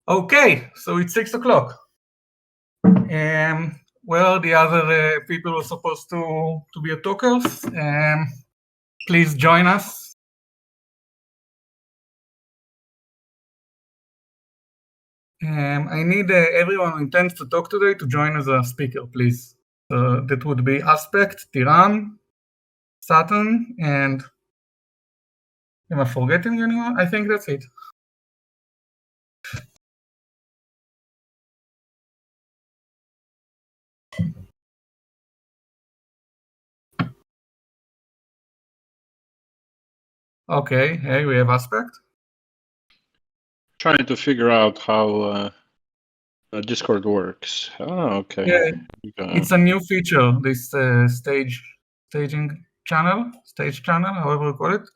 Okay, so it's 6 o'clock. Well, the other people were supposed to be at talkers. Please join us. I need everyone who intends to talk today to join as a speaker, please. So that would be Aspect, Tiran, Saturn, and am I forgetting anyone? I think that's it. Okay, hey, we have Aspect. Trying to figure out how Discord works. Oh, okay. Yeah, it's a new feature, this stage channel, however you call it.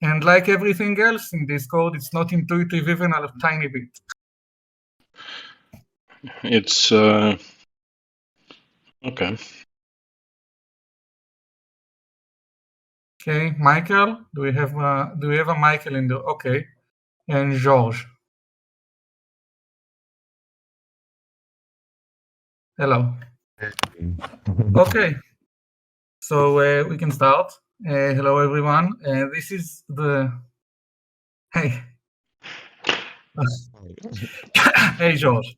And like everything else in Discord, it's not intuitive even a tiny bit. It's okay. Okay, Michael, do we have a Michael in there? Okay, and George. Hello. Okay, so we can start. Hello, everyone. This is the... Hey. Hey, George.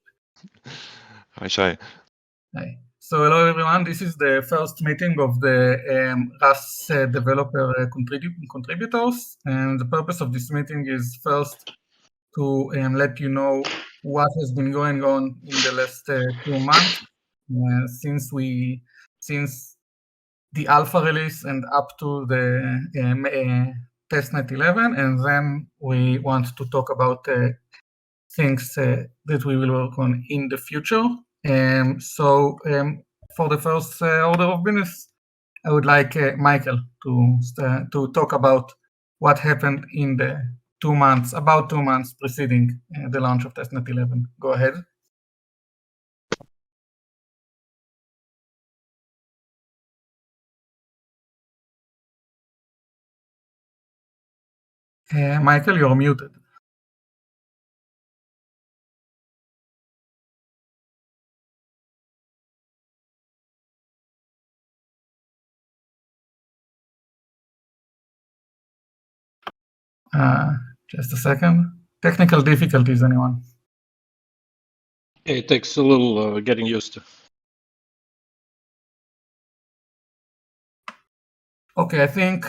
Hi, Shai. Hi. So hello, everyone. This is the first meeting of the RAS developer contributors. And the purpose of this meeting is first to let you know what has been going on in the last 2 months since the alpha release and up to the testnet 11, and then we want to talk about things that we will work on in the future. So for the first order of business, I would like Michael to talk about what happened in the about 2 months preceding the launch of testnet 11. Go ahead. Michael, you're muted. Just a second. Technical difficulties, anyone? It takes a little getting used to. Okay, I think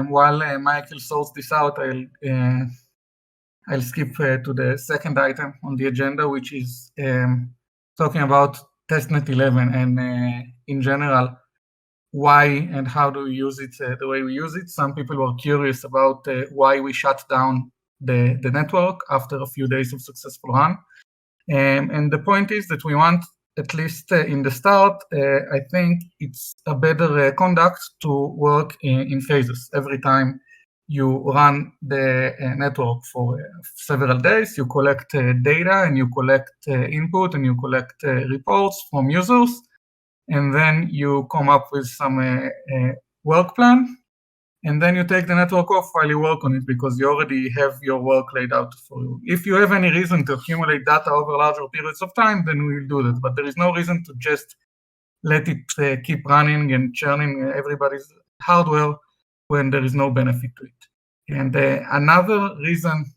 while Michael sorts this out, I'll skip to the second item on the agenda, which is talking about testnet 11 and in general, why and how do we use it the way we use it. Some people were curious about why we shut down the network after a few days of successful run. And the point is that we want, at least in the start, I think it's a better conduct to work in phases. Every time you run the network for several days, you collect data and you collect input and you collect reports from users, and then you come up with some work plan, and then you take the network off while you work on it because you already have your work laid out for you. If you have any reason to accumulate data over larger periods of time, then we'll do that. But there is no reason to just let it keep running and churning everybody's hardware when there is no benefit to it. And another reason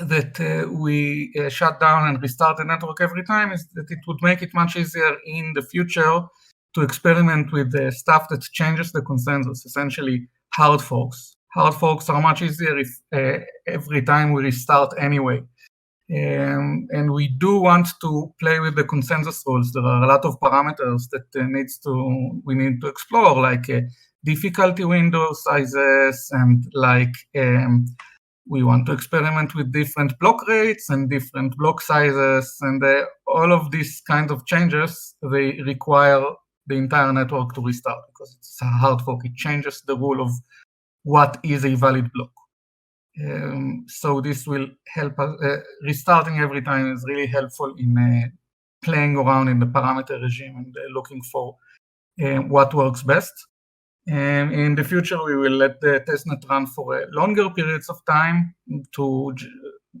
that we shut down and restart the network every time is that it would make it much easier in the future to experiment with the stuff that changes the consensus, essentially hard forks. Hard forks are much easier if every time we restart anyway. And we do want to play with the consensus rules. There are a lot of parameters that we need to explore, like difficulty window sizes, and like we want to experiment with different block rates and different block sizes, and all of these kinds of changes, they require the entire network to restart because it's a hard fork. It changes the rule of what is a valid block. So this will help us. Restarting every time is really helpful in playing around in the parameter regime and looking for what works best. In the future, we will let the testnet run for longer periods of time to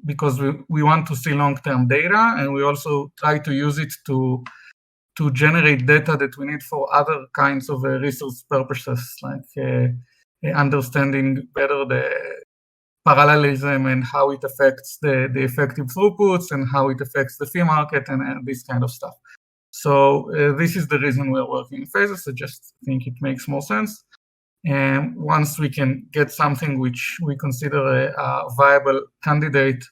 because we want to see long-term data, and we also try to use it to generate data that we need for other kinds of resource purposes, like understanding better the parallelism and how it affects the effective throughputs and how it affects the fee market and this kind of stuff. So this is the reason we're working in phases. I just think it makes more sense. And once we can get something which we consider a viable candidate,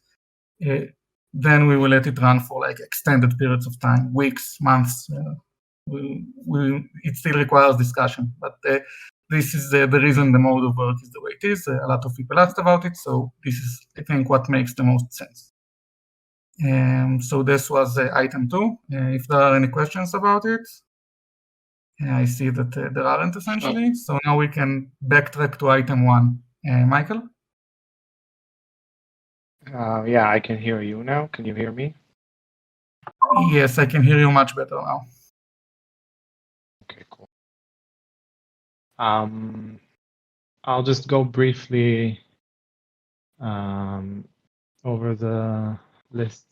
then we will let it run for like extended periods of time, weeks, months. It still requires discussion, but this is the reason the mode of work is the way it is. A lot of people asked about it, so this is, I think, what makes the most sense. So this was item 2. If there are any questions about it, I see that there aren't essentially. So now we can backtrack to item 1. Michael? Yeah, I can hear you now. Can you hear me? Yes, I can hear you much better now. Okay, cool. I'll just go briefly over the list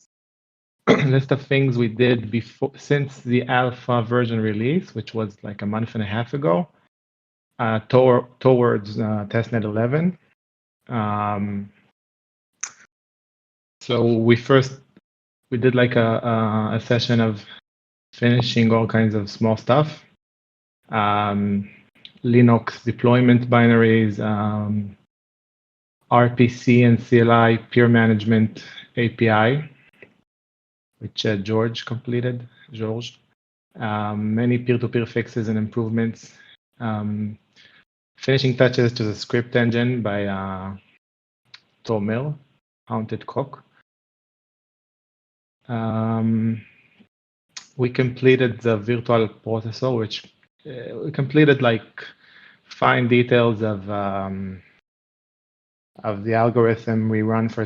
of things we did before since the alpha version release, which was like a month and a half ago, towards testnet 11. So we did like a session of finishing all kinds of small stuff, Linux deployment binaries, RPC and CLI peer management API, which George completed. Many peer-to-peer fixes and improvements. Finishing touches to the script engine by Tomil, Haunted Cock. We completed the virtual processor, which we completed like fine details of the algorithm we run for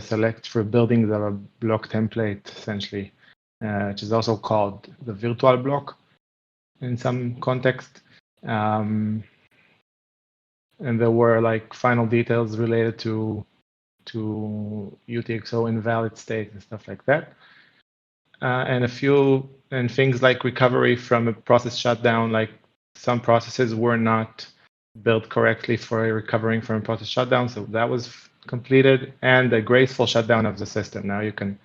building the block template, essentially, which is also called the virtual block in some context. And there were like final details related to UTXO invalid state and stuff like that. And things like recovery from a process shutdown, like some processes were not built correctly for recovering from a process shutdown, so that was completed, and a graceful shutdown of the system. Now you can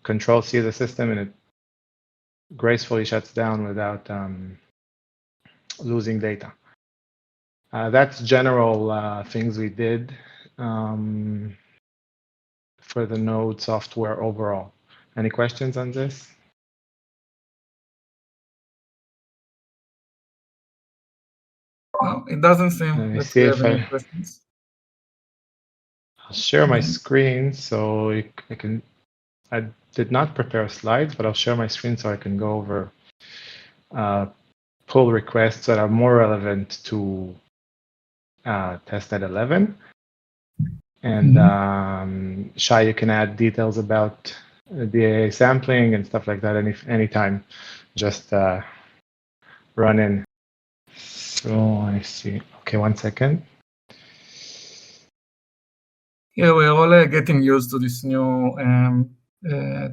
control C the system, and it gracefully shuts down without losing data. That's general things we did for the node software overall. Any questions on this? No, it doesn't seem that we have any questions. I'll share my screen so I can. I did not prepare slides, but I'll share my screen so I can go over pull requests that are more relevant to testnet 11. And Shai, you can add details about DAA sampling and stuff like that anytime. Just run in. So I see. Okay, 1 second. Yeah, we're all getting used to this new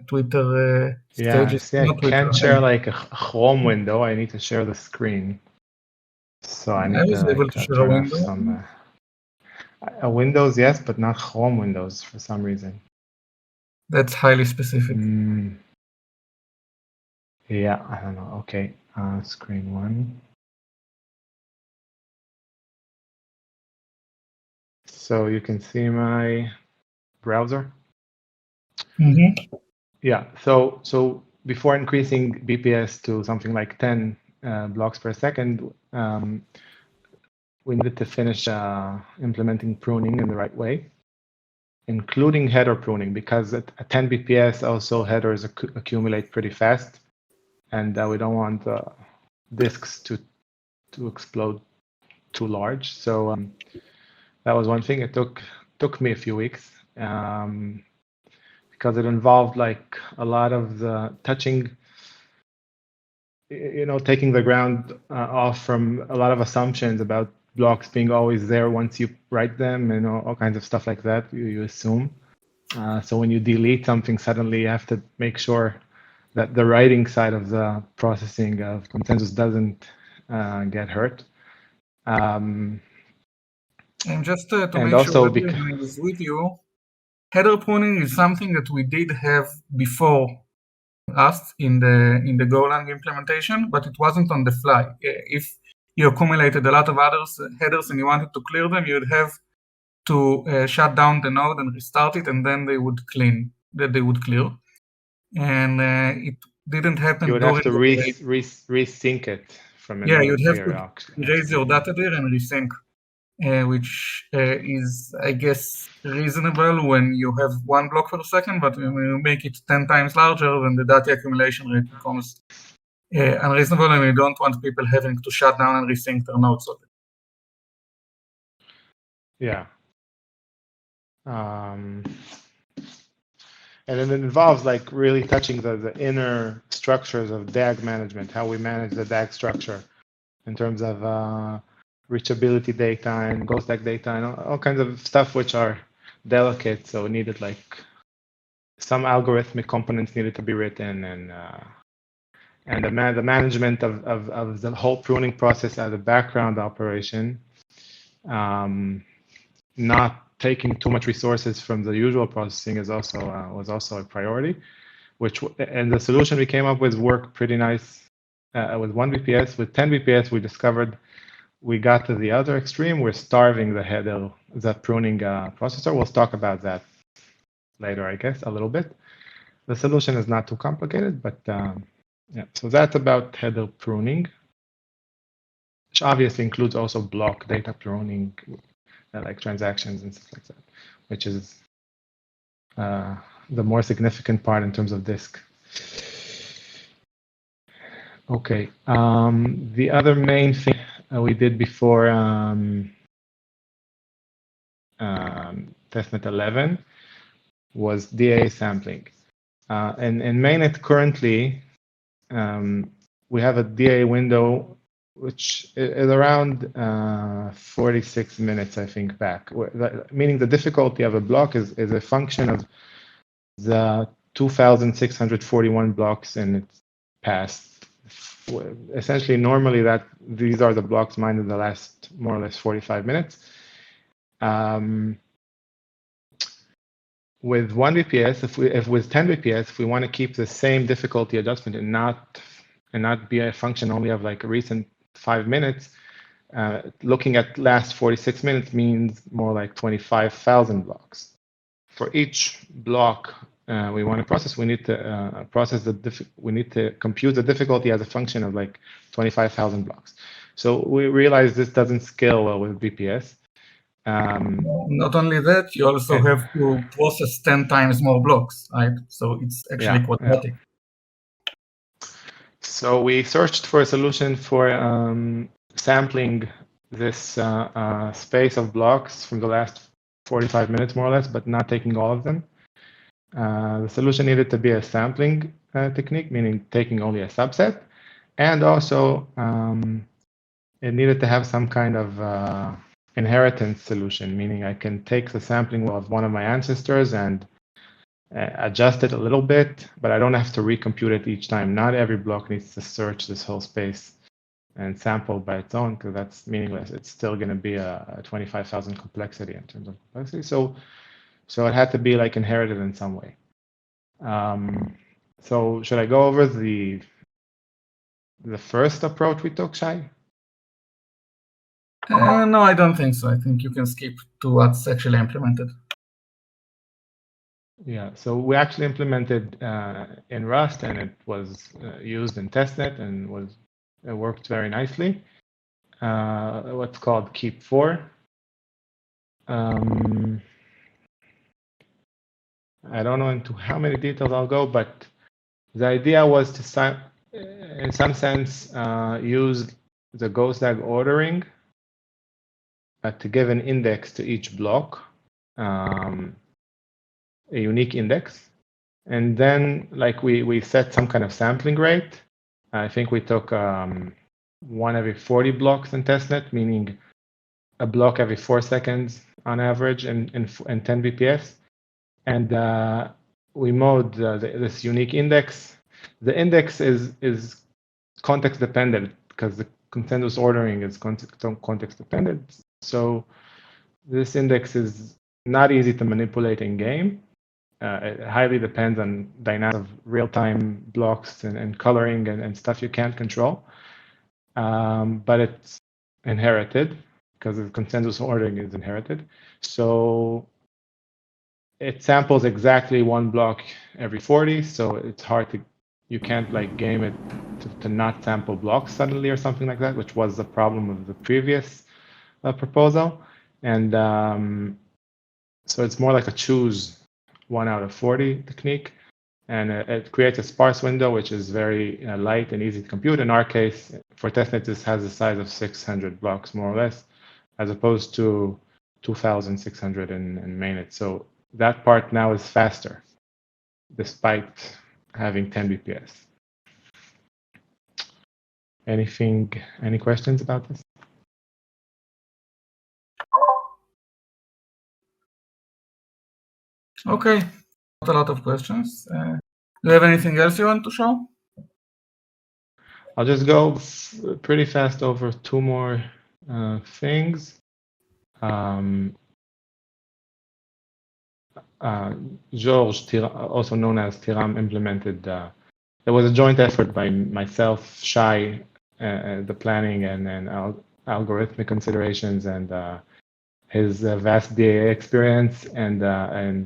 Twitter stages. Yeah, I can't share like a Chrome window. I need to share the screen. So I need to like turn off some Windows, yes, but not Chrome windows for some reason. That's highly specific. Yeah, I don't know. Okay, screen 1. So you can see my browser. Yeah. So before increasing BPS to something like 10 blocks per second, we needed to finish implementing pruning in the right way, including header pruning, because at 10 BPS also headers accumulate pretty fast, and we don't want disks to explode too large. So that was one thing. It took me a few weeks because it involved like a lot of the touching, taking the ground off from a lot of assumptions about blocks being always there once you write them, and all kinds of stuff like that you assume. So when you delete something, suddenly you have to make sure that the writing side of the processing of consensus doesn't get hurt. And just to And make also sure everything is with you, header pruning is something that we did have before us in the Golang implementation, but it wasn't on the fly. If you accumulated a lot of headers and you wanted to clear them, you'd have to shut down the node and restart it, and then they would clear. And it didn't happen. You would have to resync it from another you'd have player, to actually. erase your data there and resync, which is, I guess, reasonable when you have 1 block per second, but when you make it 10 times larger, then the data accumulation rate becomes unreasonable, and we don't want people having to shut down and resync their nodes. Yeah. And then it involves like really touching the inner structures of DAG management, how we manage the DAG structure in terms of reachability data and GhostDAG data and all kinds of stuff which are delicate. So it needed like some algorithmic components needed to be written, and the management of the whole pruning process as a background operation, not taking too much resources from the usual processing is also was also a priority, and the solution we came up with worked pretty nice with 1 BPS. With 10 BPS, we discovered we got to the other extreme. We're starving the pruning processor. We'll talk about that later, I guess, a little bit. The solution is not too complicated, but yeah. So that's about header pruning, which obviously includes also block data pruning, like transactions and stuff like that, which is the more significant part in terms of disk. Okay. The other main thing we did before Testnet 11 was DA sampling. And in mainnet currently, we have a DA window which is around 46 minutes, I think, back. Meaning the difficulty of a block is a function of the 2,641 blocks in its past. Essentially, normally these are the blocks mined in the last more or less 45 minutes. With 1 BPS, if with 10 BPS, if we want to keep the same difficulty adjustment and not be a function only of like a recent 5 minutes, looking at last 46 minutes means more like 25,000 blocks. For each block we want to process, we need to we need to compute the difficulty as a function of like 25,000 blocks. So we realize this doesn't scale well with BPS. Not only that, you also have to process 10 times more blocks, right? So it's actually quadratic. Yeah. So we searched for a solution for sampling this space of blocks from the last 45 minutes, more or less, but not taking all of them. The solution needed to be a sampling technique, meaning taking only a subset, and also it needed to have some kind of inheritance solution, meaning I can take the sampling of one of my ancestors and adjust it a little bit, but I don't have to recompute it each time. Not every block needs to search this whole space and sample by its own, because that's meaningless. It's still going to be a 25,000 complexity in terms of complexity. So it had to be like inherited in some way. So should I go over the first approach we took, Shai? No, I don't think so. I think you can skip to what's actually implemented. Yeah, so we actually implemented in Rust, and it was used in Testnet, and it worked very nicely. What's called Keep 4. I don't know into how many details I'll go, but the idea was to, in some sense, use the GhostDAG ordering to give an index to each block, a unique index. And then like we set some kind of sampling rate. I think we took 1 every 40 blocks in Testnet, meaning a block every 4 seconds on average in 10 BPS. and we mode this unique index. The index is context dependent because the consensus ordering is context dependent. So this index is not easy to manipulate in game. It highly depends on dynamics of real-time blocks and coloring and stuff you can't control. But it's inherited because the consensus ordering is inherited. So it samples exactly one block every 40. So it's hard to, you can't like game it to not sample blocks suddenly or something like that, which was the problem of the previous proposal. And so it's more like a choose 1 out of 40 technique. And it creates a sparse window, which is very light and easy to compute. In our case, for testnet, this has the size of 600 blocks, more or less, as opposed to 2,600 in mainnet. So that part now is faster, despite having 10 BPS. Any questions about this? Okay, not a lot of questions. Do you have anything else you want to show? I'll just go pretty fast over 2 more things. George, also known as Tiram, implemented. There was a joint effort by myself, Shai, the planning and algorithmic considerations, and his vast DA experience, and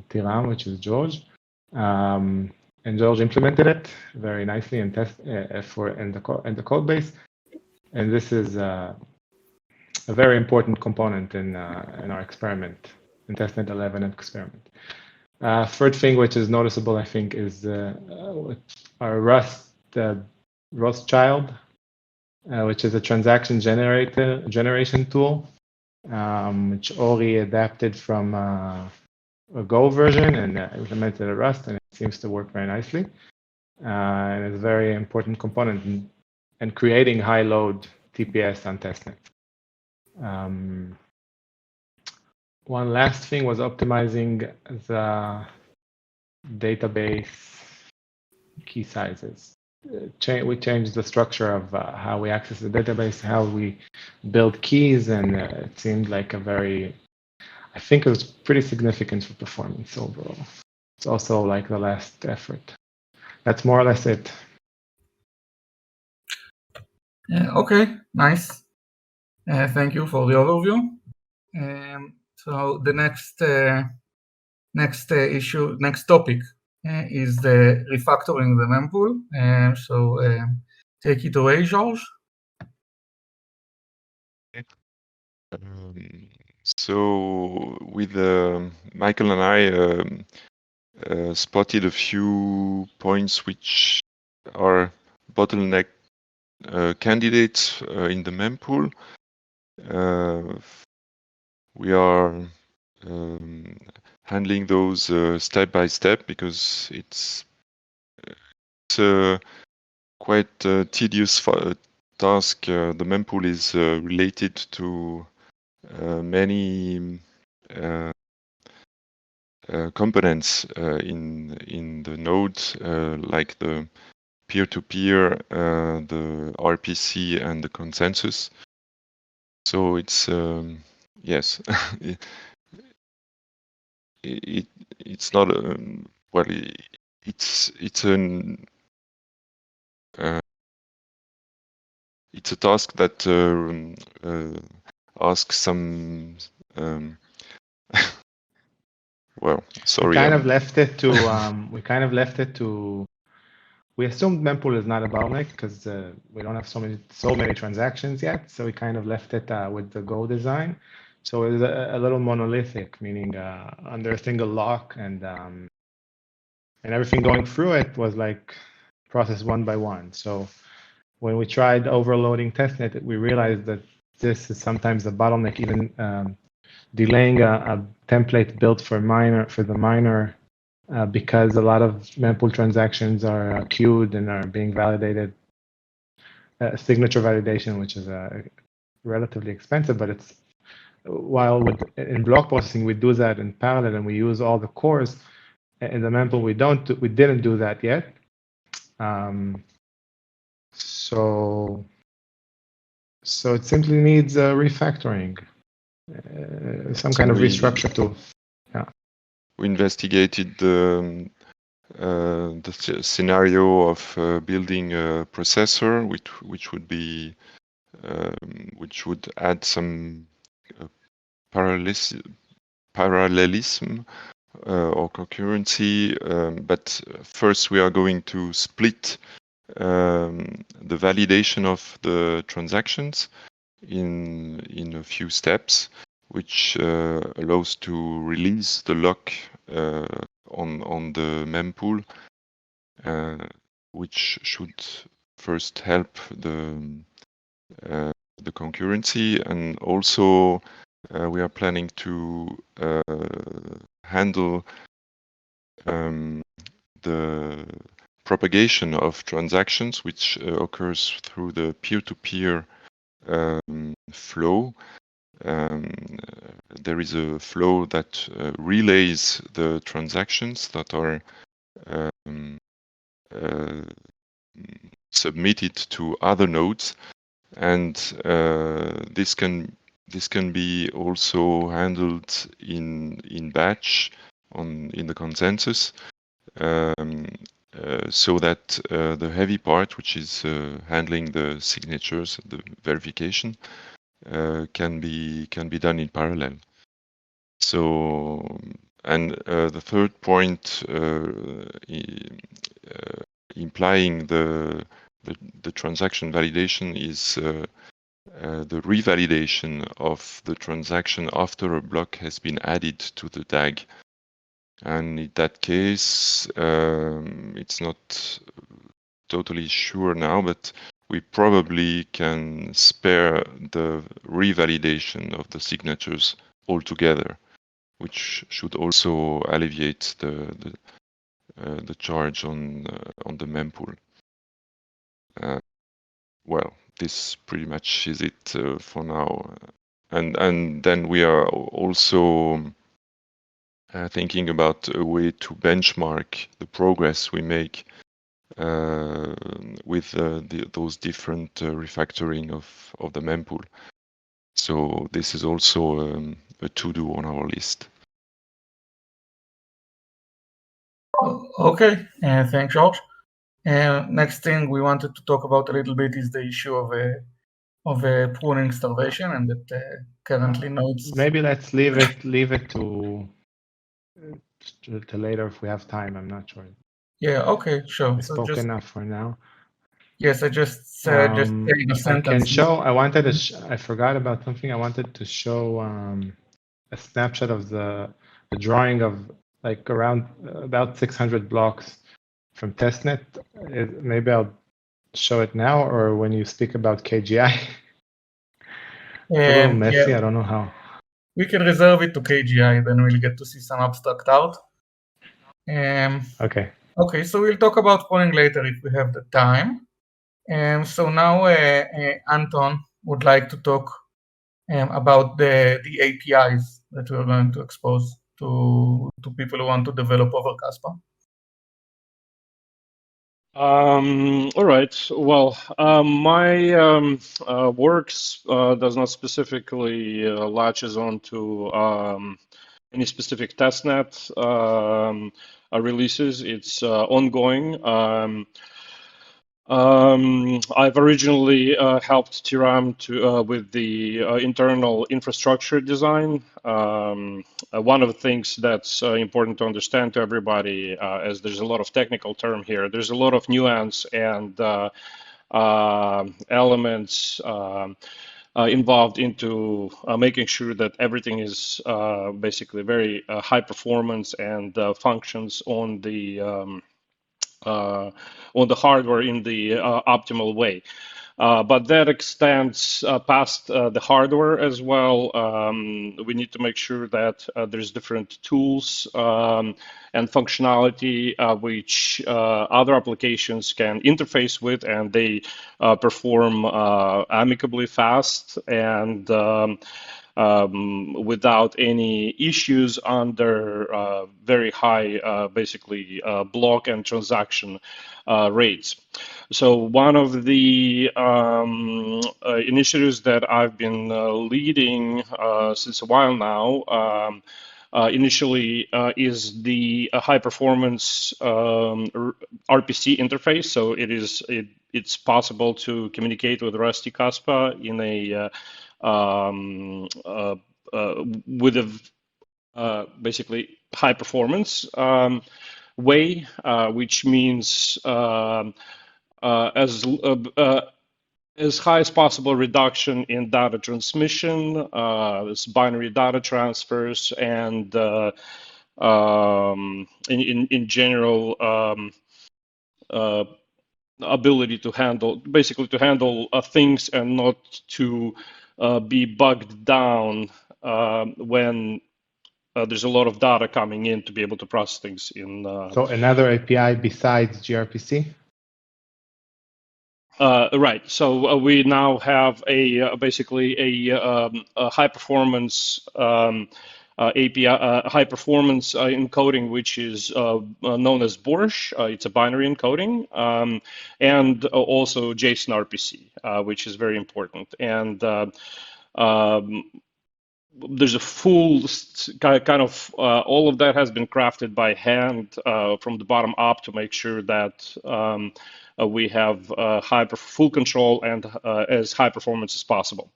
Tiram, which is George. And George implemented it very nicely and in the code base. And this is a very important component in our experiment, in testnet 11 experiment. Third thing which is noticeable, I think, is our Rothschild, which is a transaction generation tool, which Ori adapted from a Go version and implemented a Rust, and it seems to work very nicely. And it's a very important component in creating high load TPS on testnet. One last thing was optimizing the database key sizes. We changed the structure of how we access the database, how we build keys, and it seemed like I think it was pretty significant for performance overall. It's also like the last effort. That's more or less it. Okay, nice. Thank you for the overview. So the next topic is the refactoring the mempool. So take it away, George. So with Michael and I spotted a few points which are bottleneck candidates in the mempool. We are handling those step by step because it's a quite tedious task. The mempool is related to many components in the node, like the peer-to-peer, the RPC, and the consensus. So it's yes, it's not well. It's a task that asks some. Well, sorry. We kind of left it to. We assumed mempool is not a bottleneck because we don't have so many transactions yet. So we kind of left it with the Go design. So it was a little monolithic, meaning under a single lock, and everything going through it was like processed one by one. So when we tried overloading testnet, we realized that this is sometimes a bottleneck, even delaying a template built for the miner. Because a lot of mempool transactions are queued and are being validated, signature validation, which is relatively expensive, but it's while in block processing we do that in parallel and we use all the cores. In the Mempool, we didn't do that yet. So it simply needs a refactoring, some kind of restructure too. Yeah. We investigated the scenario of building a processor, which would be which would add some parallelism or concurrency. But first, we are going to split the validation of the transactions in a few steps, which allows to release the lock on the mempool, which should first help the concurrency, and also we are planning to handle the propagation of transactions, which occurs through the peer-to-peer flow. There is a flow that relays the transactions that are submitted to other nodes, and this can be also handled in batch in the consensus, so that the heavy part, which is handling the signatures, the verification, can be done in parallel. So, and the third point, implying the transaction validation, is the revalidation of the transaction after a block has been added to the DAG. And in that case, it's not totally sure now, but we probably can spare the revalidation of the signatures altogether, which should also alleviate the charge on the mempool. Well, this pretty much is it for now, and then we are also thinking about a way to benchmark the progress we make with those different refactoring of the mempool. So this is also a to-do on our list. Okay, thanks, George. Next thing we wanted to talk about a little bit is the issue of pruning starvation, and that currently nodes. Maybe let's leave it to later if we have time. I'm not sure. Yeah. Okay. Sure. I So spoke just enough for now. yes, I just saying a I sentence. can show. I wanted to. I forgot about something. I wanted to show a snapshot of the drawing of like around about 600 blocks from Testnet. Maybe I'll show it now, or when you speak about KGI. It's a little messy. Yeah, I don't know how. we can reserve it to KGI, then we'll get to see some abstract art. Okay. Okay, so we'll talk about pruning later if we have the time. So now Anton would like to talk about the APIs that we're going to expose to people who want to develop over Kaspa. All right. Well, my works does not specifically latches onto any specific testnet releases. It's ongoing. I've originally helped Tiram with the internal infrastructure design. One of the things that's important to understand to everybody, as there's a lot of technical term here, there's a lot of nuance and elements involved into making sure that everything is basically very high performance and functions on the hardware in the optimal way. But that extends past the hardware as well. We need to make sure that there's different tools and functionality which other applications can interface with, and they perform amicably fast. And without any issues under very high, basically, block and transaction rates. So one of the initiatives that I've been leading since a while now initially is the high performance RPC interface. So it's possible to communicate with Rusty Kaspa in a with a basically high performance way, which means as high as possible reduction in data transmission, this binary data transfers, and in general ability to handle things and not to be bogged down when there's a lot of data coming in to be able to process things in. So another API besides gRPC? Right. So we now have basically a high performance API, high performance encoding, which is known as Borscht. It's a binary encoding, and also JSON RPC, which is very important. And there's a full kind of all of that has been crafted by hand from the bottom up to make sure that we have full control and as high performance as possible.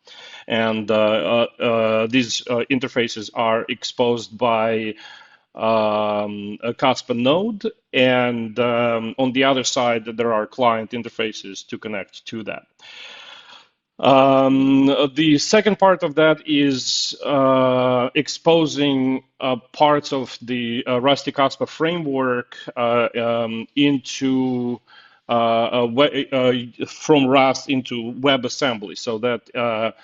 And these interfaces are exposed by a Kaspa node, and on the other side there are client interfaces to connect to that. The second part of that is exposing parts of the Rusty Kaspa framework into from Rust into WebAssembly, so that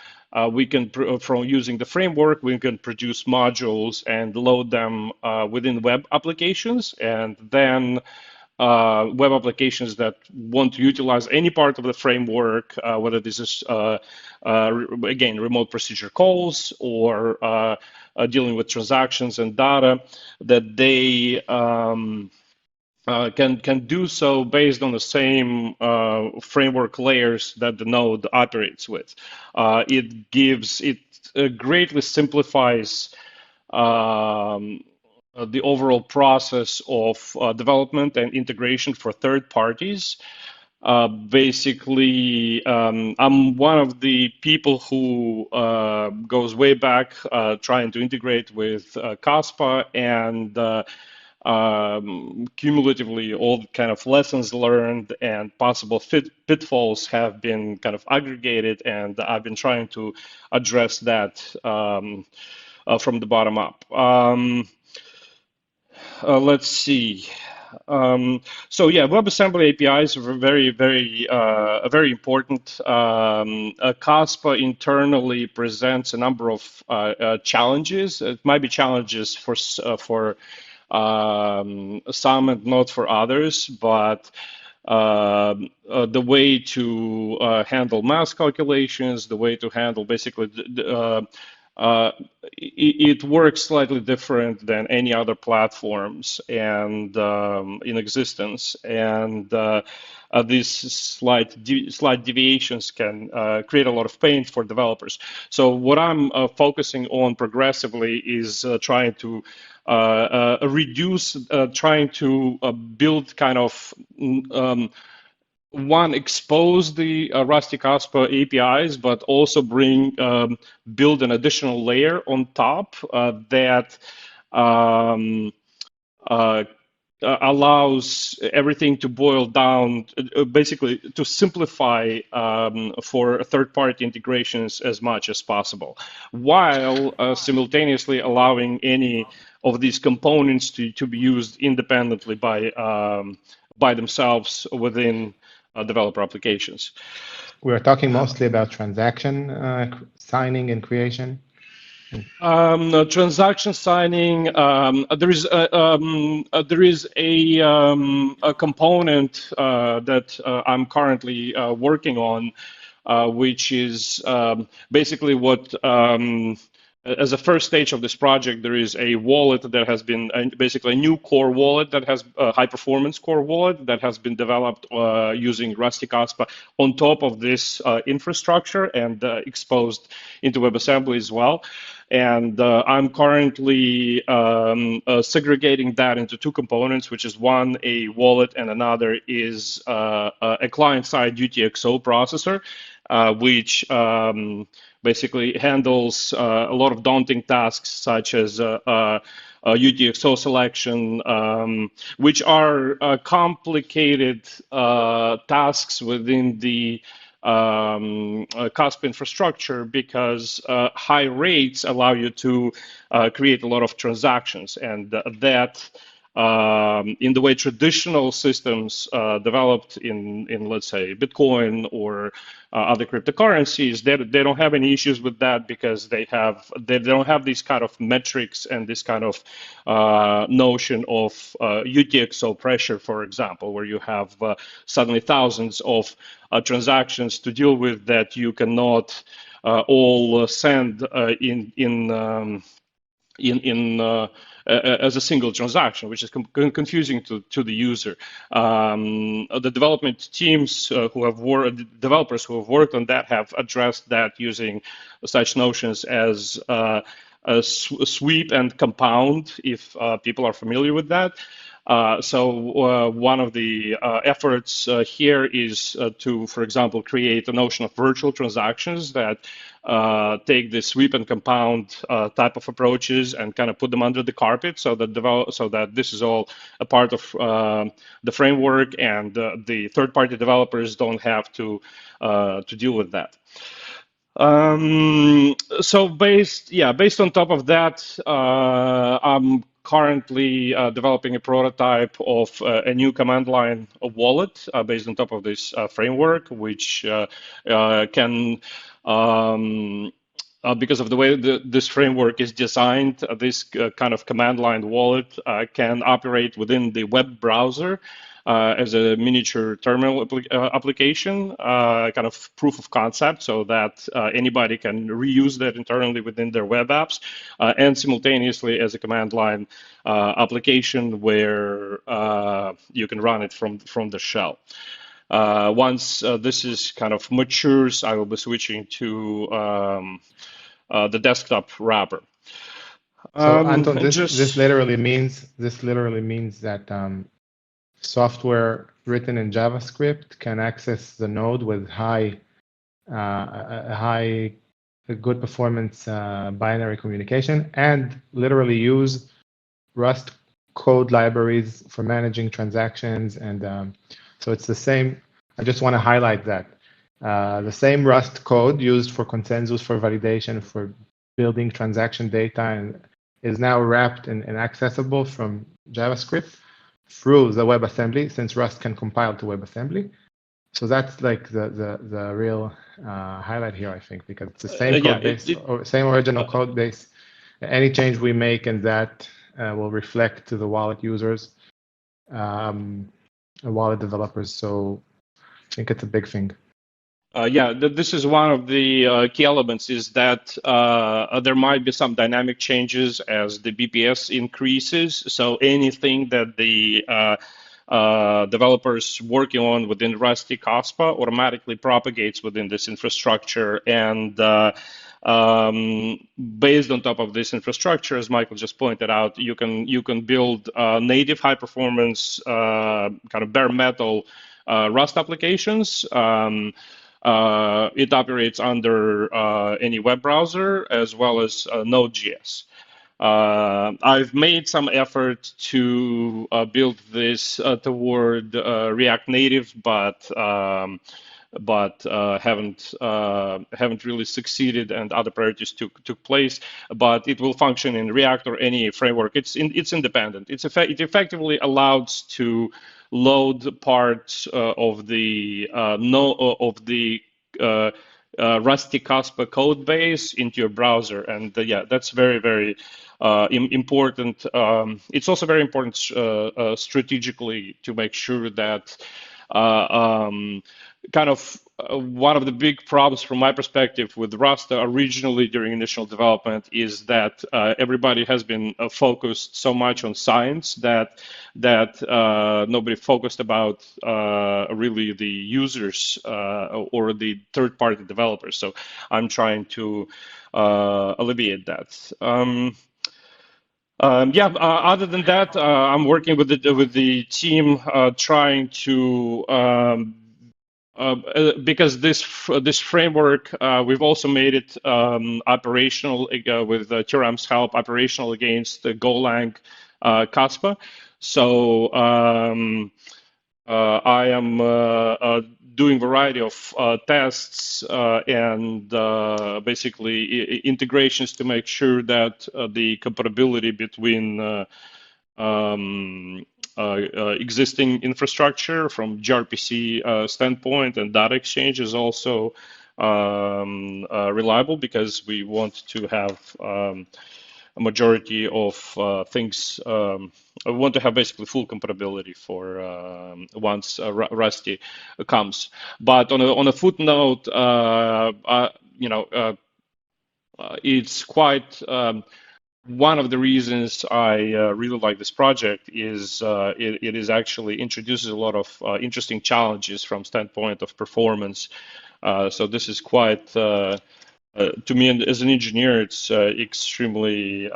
we can, from using the framework, we can produce modules and load them within web applications, and then web applications that want to utilize any part of the framework, whether this is, again, remote procedure calls or dealing with transactions and data, that they can do so based on the same framework layers that the node operates with. It greatly simplifies the overall process of development and integration for third parties. Basically, I'm one of the people who goes way back trying to integrate with Kaspa, and cumulatively all the kind of lessons learned and possible pitfalls have been kind of aggregated, and I've been trying to address that from the bottom up. Let's see. So yeah, WebAssembly APIs are very important. Kaspa internally presents a number of challenges. It might be challenges for some and not for others, but the way to handle mass calculations, the way to handle basically it works slightly different than any other platforms and in existence, and these slight deviations can create a lot of pain for developers. So what I'm focusing on progressively is trying to trying to build kind of expose the Rusty Kaspa APIs, but also build an additional layer on top that allows everything to boil down, basically to simplify for third-party integrations as much as possible, while simultaneously allowing any of these components to be used independently by themselves within developer applications. We're talking mostly about transaction signing and creation. Transaction signing. There is a component that I'm currently working on, which is basically what as a first stage of this project, there is a wallet that has been basically a new core wallet that has a high performance core wallet that has been developed using Rusty Kaspa on top of this infrastructure and exposed into WebAssembly as well. And I'm currently segregating that into two components, which is one, a wallet, and another is a client-side UTXO processor, which basically handles a lot of daunting tasks such as UTXO selection, which are complicated tasks within the Kaspa infrastructure because high rates allow you to create a lot of transactions, and that in the way traditional systems developed in let's say Bitcoin or other cryptocurrencies, they don't have any issues with that because they don't have these kind of metrics and this kind of notion of UTXO pressure, for example, where you have suddenly thousands of transactions to deal with that you cannot all send as a single transaction, which is confusing to the user. The development teams developers who have worked on that have addressed that using such notions as a sweep and compound, if people are familiar with that. So one of the efforts here is to, for example, create a notion of virtual transactions that take the sweep and compound type of approaches and kind of put them under the carpet, so that this is all a part of the framework, and the third-party developers don't have to deal with that. So based on top of that, I'm currently developing a prototype of a new command line wallet based on top of this framework, which can, because of the way this framework is designed, this kind of command line wallet can operate within the web browser as a miniature terminal application, kind of proof of concept, so that anybody can reuse that internally within their web apps, and simultaneously as a command line application where you can run it from the shell. Once this is kind of matures, I will be switching to the desktop wrapper. So Anton, this literally means that software written in JavaScript can access the node with a good performance binary communication, and literally use Rust code libraries for managing transactions. And so it's the same. I just want to highlight that the same Rust code used for consensus, for validation, for building transaction data, and is now wrapped and accessible from JavaScript through the WebAssembly, since Rust can compile to WebAssembly. So that's like the real highlight here, I think, because it's the same code base, or same original code base. Any change we make in that will reflect to the wallet users, wallet developers. So I think it's a big thing. Yeah, this is one of the key elements, is that there might be some dynamic changes as the BPS increases. So anything that the developers working on within Rusty Kaspa automatically propagates within this infrastructure. And based on top of this infrastructure, as Michael just pointed out, you can build native high performance kind of bare metal Rust applications. It operates under any web browser as well as Node.js. I've made some effort to build this toward React Native, but haven't really succeeded, and other priorities took place. But it will function in React or any framework. It's independent. It effectively allows to load parts of the Rusty Kaspa code base into your browser, and yeah, that's very, very important. It's also very important strategically to make sure that kind of one of the big problems from my perspective with Rust originally during initial development is that everybody has been focused so much on science that nobody focused about really the users or the third-party developers. So I'm trying to alleviate that. Other than that, I'm working with the team trying to because this framework we've also made it operational with Thuram's help, operational against the Golang Kaspa. So I am doing variety of tests and basically integrations to make sure that the compatibility between existing infrastructure from gRPC standpoint and data exchange is also reliable, because we want to have a majority of things. We want to have basically full compatibility for once Rusty comes. But on a footnote, it's quite. One of the reasons I really like this project is it is actually introduces a lot of interesting challenges from standpoint of performance. So this is quite, to me as an engineer, it's extremely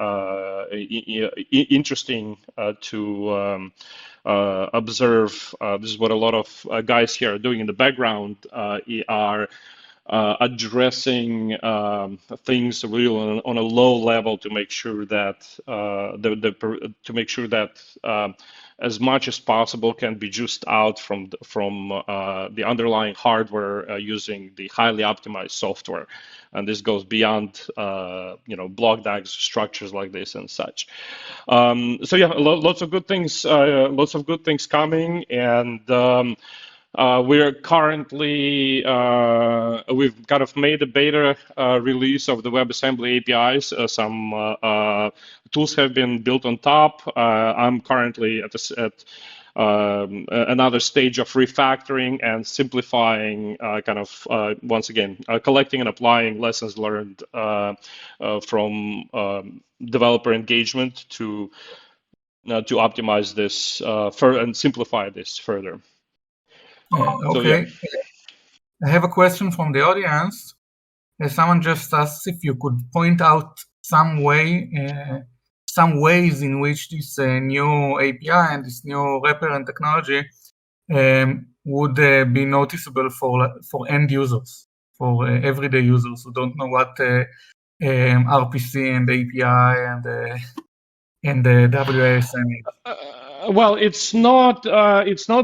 interesting to observe. This is what a lot of guys here are doing in the background, are addressing things really on a low level to make sure that as much as possible can be juiced out from the underlying hardware using the highly optimized software, and this goes beyond BlockDAG structures like this and such. So yeah, lots of good things coming, and. We're currently, we've kind of made a beta release of the WebAssembly APIs. Some tools have been built on top. I'm currently at another stage of refactoring and simplifying, once again, collecting and applying lessons learned from developer engagement to optimize this and simplify this further. Okay. So, yeah. I have a question from the audience. Someone just asked if you could point out some ways in which this new API and this new wrapper and technology would be noticeable for end users, for everyday users who don't know what RPC and API and the WASM is. Well, it's not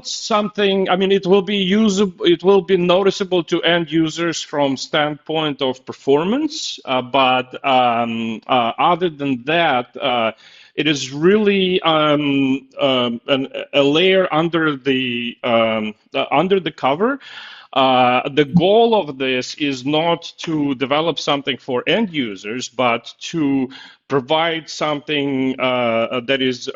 something. I mean, it will be usable. It will be noticeable to end users from standpoint of performance. But other than that, it is really a layer under the cover. The goal of this is not to develop something for end users, but to provide something that is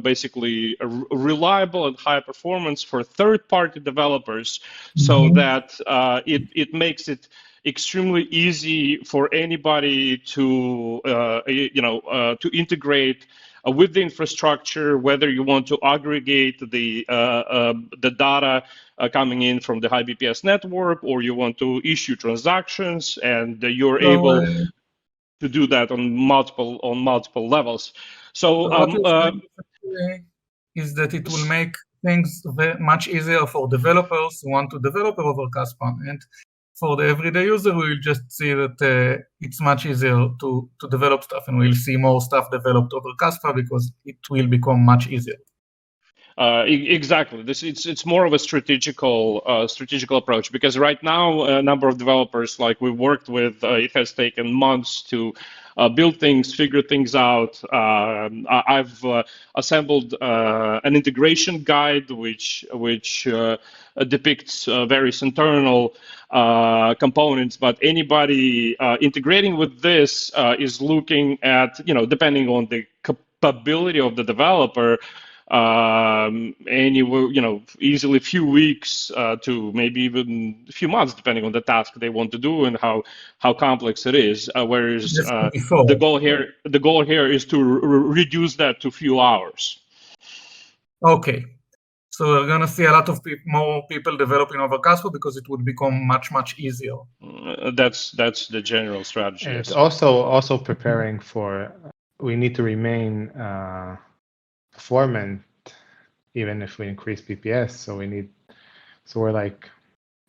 basically reliable and high performance for third-party developers, so that it makes it extremely easy for anybody to to integrate with the infrastructure, whether you want to aggregate the data coming in from the high BPS network, or you want to issue transactions, and you're able to do that on multiple levels. So is that it will make things much easier for developers who want to develop over Kaspa, and for the everyday user, we will just see that it's much easier to develop stuff, and we'll see more stuff developed over Kaspa because it will become much easier. Exactly. It's more of a strategical approach, because right now a number of developers like we worked with, it has taken months to build things, figure things out. I've assembled an integration guide which depicts various internal components, but anybody integrating with this is looking at, depending on the capability of the developer, anywhere, easily a few weeks to maybe even a few months, depending on the task they want to do and how complex it is. Whereas the goal here is to reduce that to a few hours. Okay. So we're going to see a lot of more people developing over Kaspa because it would become much, much easier. That's the general strategy. And it's also preparing for, we need to remain performant even if we increase BPS. So we're like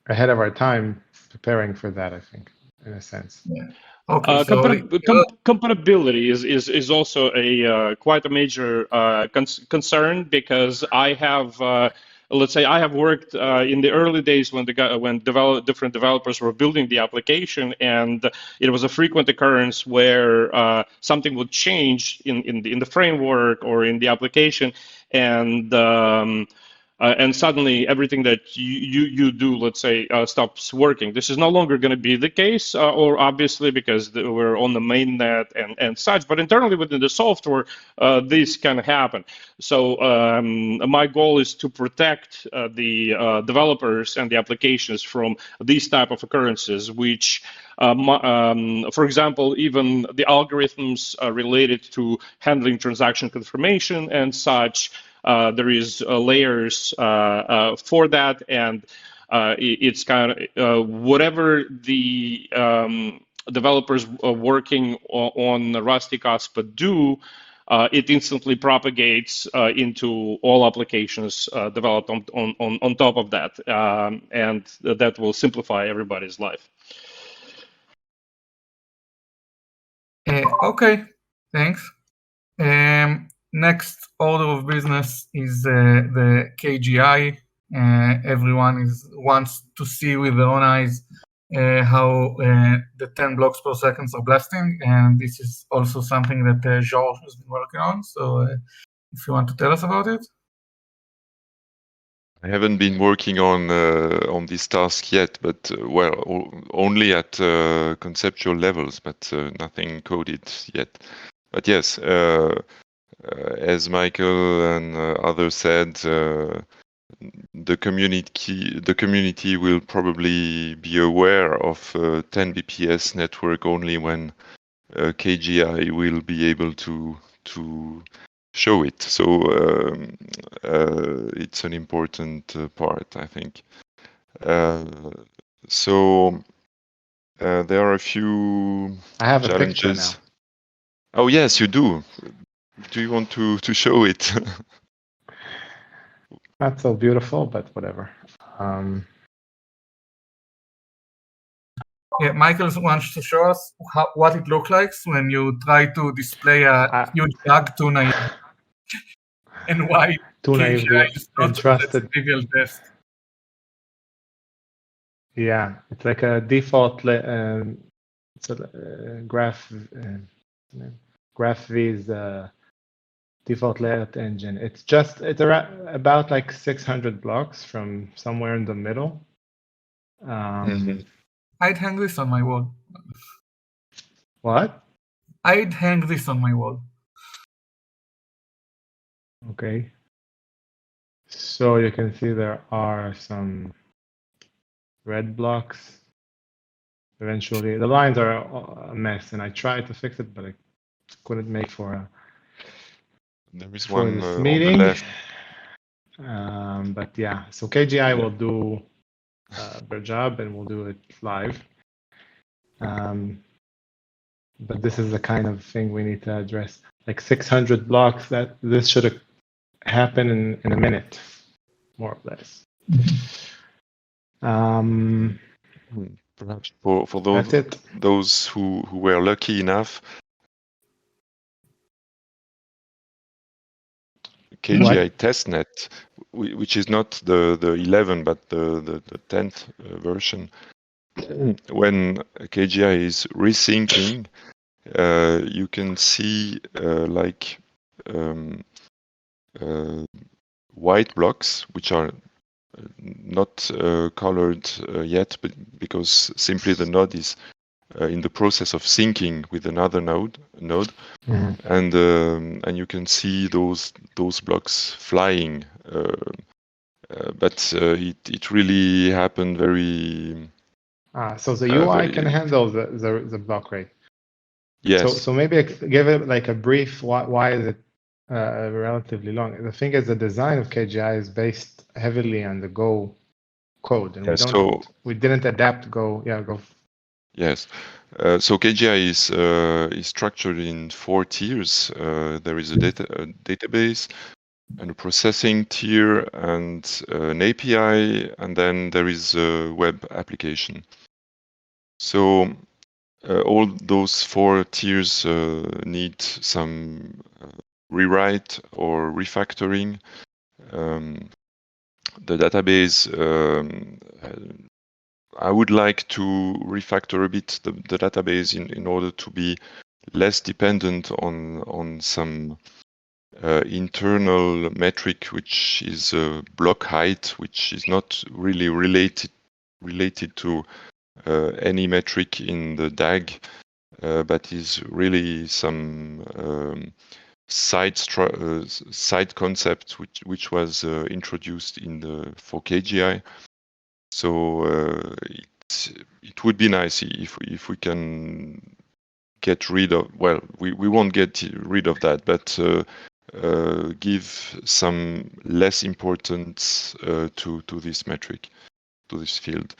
ahead of our time preparing for that, I think, in a sense. Yeah. Okay, compatibility is also a quite a major concern, because I have let's say I have worked in the early days when different developers were building the application, and it was a frequent occurrence where something would change in the framework or in the application, and suddenly everything that you do, let's say, stops working. This is no longer going to be the case, or obviously because we're on the mainnet and such, but internally within the software, this can happen. So my goal is to protect the developers and the applications from these type of occurrences, which, for example, even the algorithms related to handling transaction confirmation and such, there is layers for that, and it's kind of whatever the developers working on Rusty Kaspa do, it instantly propagates into all applications developed on top of that, and that will simplify everybody's life. Okay, thanks. Next order of business is the KGI. Everyone wants to see with their own eyes how the 10 blocks per second are blasting, and this is also something that George has been working on. So if you want to tell us about it. I haven't been working on this task yet, but well, only at conceptual levels, but nothing coded yet. But yes, as Michael and others said, the community will probably be aware of 10 BPS network only when KGI will be able to show it. So it's an important part, I think. So there are a few I have challenges. A picture now. Oh yes, you do. Do you want to show it? Not so beautiful, but whatever. Yeah, Michael wants to show us what it looks like when you try to display a huge DAG too naive, and why KGI is not a trivial test. Yeah, it's like a default. It's a GraphV's default layout engine. It's around about like 600 blocks from somewhere in the middle. I'd hang this on my wall. What? I'd hang this on my wall. Okay. So you can see there are some red blocks. Eventually, the lines are a mess, and I tried to fix it, but I couldn't make for there is one this on meeting. the left. But yeah, so KGI will do their job, and we'll do it live. But this is the kind of thing we need to address. Like 600 blocks, that this should happen in a minute, more or less. Perhaps for those who were lucky enough, KGI Testnet, which is not the 11 but the 10th version, when KGI is resyncing, you can see like white blocks which are not colored yet, but because simply the node is in the process of syncing with another node, and you can see those blocks flying. But it really happened very. So the UI can handle the block rate. Yes. So maybe give it like a brief. Why is it relatively long? The thing is, the design of KGI is based heavily on the Go code, and we didn't adapt Go. Yeah, Go. Yes. So KGI is structured in 4 tiers. There is a database and a processing tier and an API, and then there is a web application. So all those 4 tiers need some rewrite or refactoring. The database, I would like to refactor a bit the database in order to be less dependent on some internal metric, which is block height, which is not really related to any metric in the DAG, but is really some side concept which was introduced for KGI. So it would be nice if we can get rid of, well, we won't get rid of that, but give some less importance to this metric, to this field.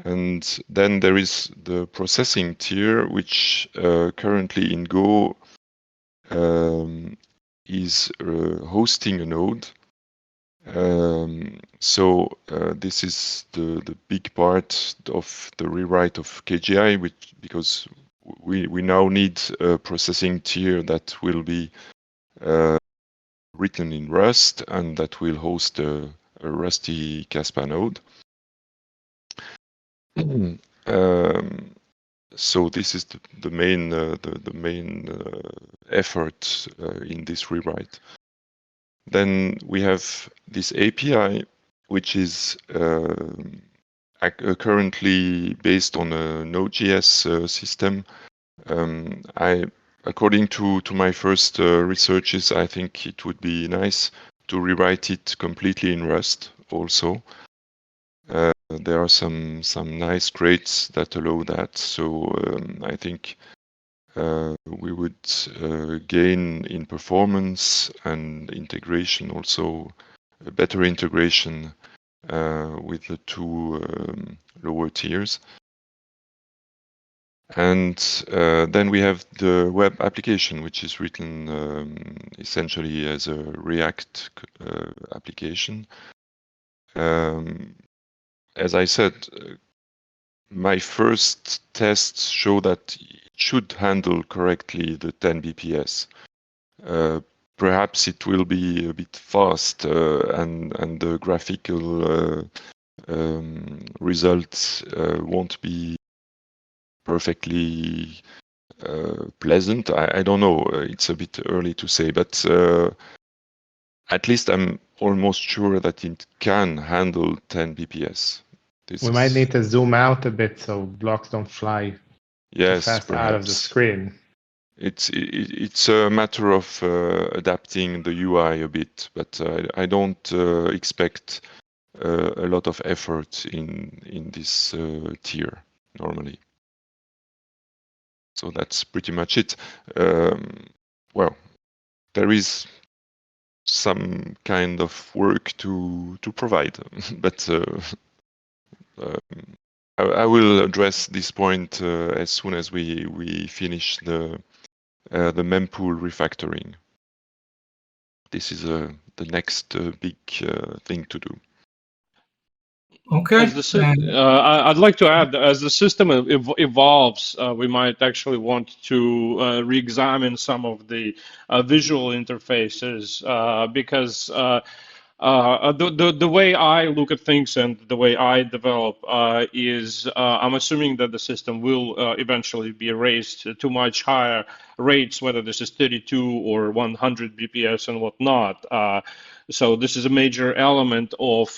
And then there is the processing tier, which currently in Go is hosting a node. So this is the big part of the rewrite of KGI, because we now need a processing tier that will be written in Rust and that will host a Rusty Kaspa node. So this is the main effort in this rewrite. Then we have this API, which is currently based on a Node.js system. According to my first researches, I think it would be nice to rewrite it completely in Rust also. There are some nice grades that allow that, so I think we would gain in performance and integration, also a better integration with the 2 lower tiers. And then we have the web application, which is written essentially as a React application. As I said, my first tests show that it should handle correctly the 10 BPS. Perhaps it will be a bit fast and the graphical results won't be perfectly pleasant. I don't know. It's a bit early to say, but at least I'm almost sure that it can handle 10 BPS. We might need to zoom out a bit so blocks don't fly too fast perhaps out of the screen. It's a matter of adapting the UI a bit, but I don't expect a lot of effort in this tier normally. So that's pretty much it. Well, there is some kind of work to provide, but I will address this point as soon as we finish the Mempool refactoring. This is the next big thing to do. Okay. I'd like to add, as the system evolves, we might actually want to re-examine some of the visual interfaces because the way I look at things and the way I develop is I'm assuming that the system will eventually be raised to much higher rates, whether this is 32 or 100 BPS and whatnot. So this is a major element of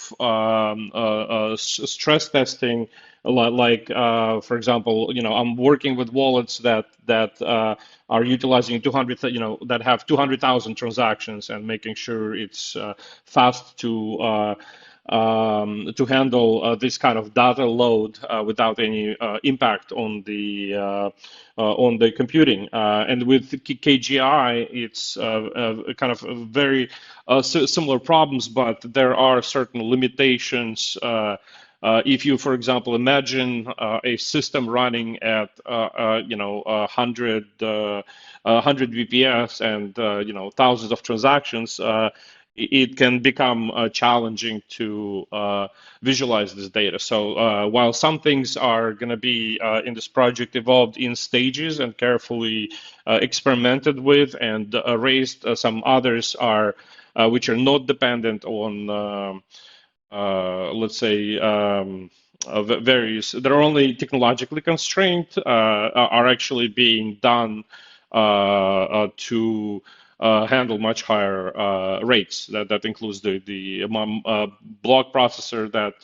stress testing Like for example, I'm working with wallets that are utilizing 200, that have 200,000 transactions, and making sure it's fast to handle this kind of data load without any impact on the computing. And with KGI, it's kind of very similar problems, but there are certain limitations. If you, for example, imagine a system running at 100 BPS and thousands of transactions, it can become challenging to visualize this data. So while some things are going to be in this project evolved in stages and carefully experimented with and raised, some others are which are not dependent on let's say various, they're only technologically constrained, are actually being done to handle much higher rates. That includes the block processor that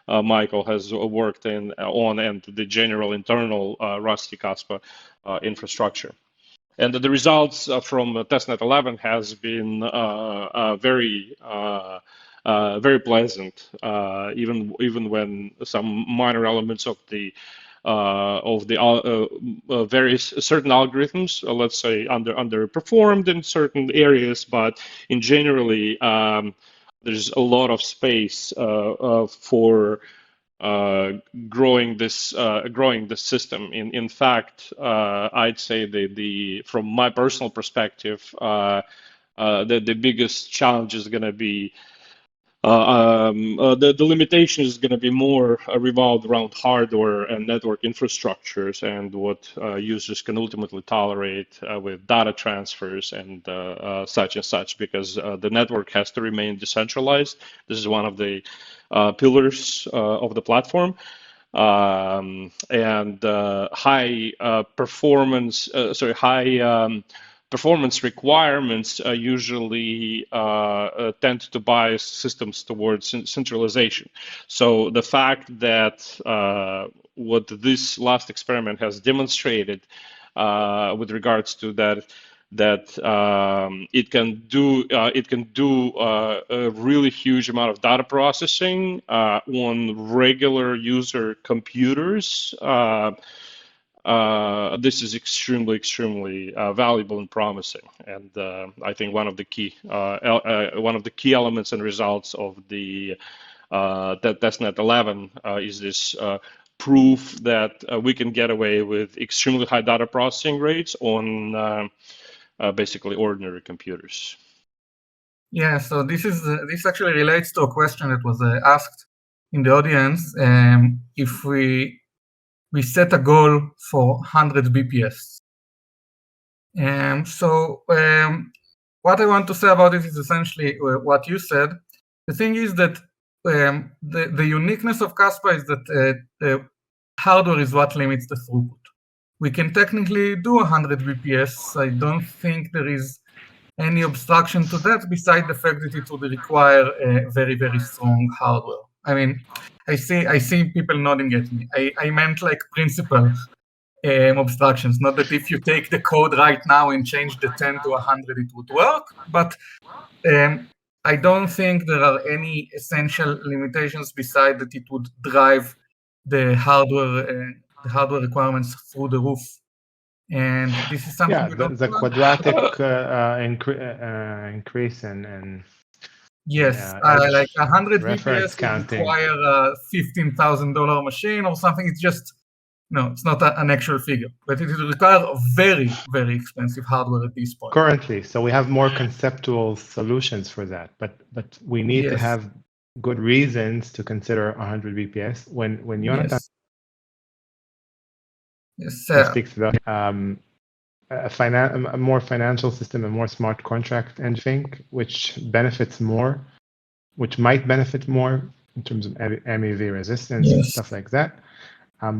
Michael has worked on, and the general internal Rusty Kaspa infrastructure. And the results from Testnet 11 has been very pleasant, even when some minor elements of the various certain algorithms, let's say, underperformed in certain areas, but in generally there's a lot of space for growing this system. In fact, I'd say from my personal perspective, the biggest challenge is going to be the limitation is going to be more revolved around hardware and network infrastructures, and what users can ultimately tolerate with data transfers and such and such, because the network has to remain decentralized. This is one of the pillars of the platform. And high performance requirements usually tend to bias systems towards centralization. So the fact that what this last experiment has demonstrated with regards to that it can do a really huge amount of data processing on regular user computers. This is extremely valuable and promising, and I think one of the key elements and results of the Testnet 11 is this proof that we can get away with extremely high data processing rates on basically ordinary computers. Yeah, so this actually relates to a question that was asked in the audience. If we set a goal for 100 BPS. So what I want to say about it is essentially what you said. The thing is that the uniqueness of Kaspa is that the hardware is what limits the throughput. We can technically do 100 BPS. I don't think there is any obstruction to that, beside the fact that it would require a very strong hardware. I mean, I see people nodding at me. I meant like principal obstructions, not that if you take the code right now and change the 10 to 100, it would work. But I don't think there are any essential limitations beside that it would drive the hardware requirements through the roof. And this is something the quadratic increase in yes, like 100 BPS would require a $15,000 machine or something. It's just it's not an actual figure, but it will require a very expensive hardware at this point. Currently, so we have more conceptual solutions for that, but we need to have good reasons to consider 100 BPS. When Jonathan speaks about a more financial system, a more smart contract engine, which might benefit more in terms of MEV resistance and stuff like that. I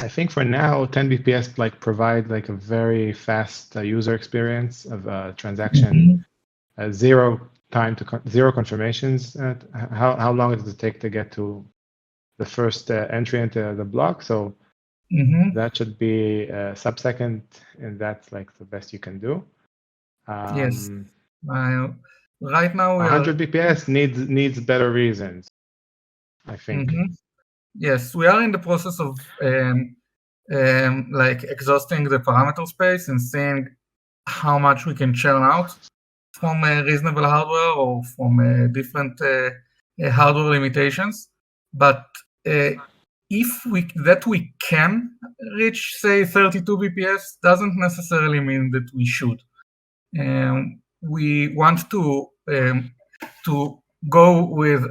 think for now, 10 BPS provide a very fast user experience of transaction, zero confirmations. How long does it take to get to the first entry into the block. So that should be a sub-second, and that's like the best you can do. Yes. Right now, 100 BPS needs better reasons, I think. Yes, we are in the process of like exhausting the parameter space and seeing how much we can churn out from reasonable hardware or from different hardware limitations. But if we can reach, say, 32 BPS, doesn't necessarily mean that we should. We want to go with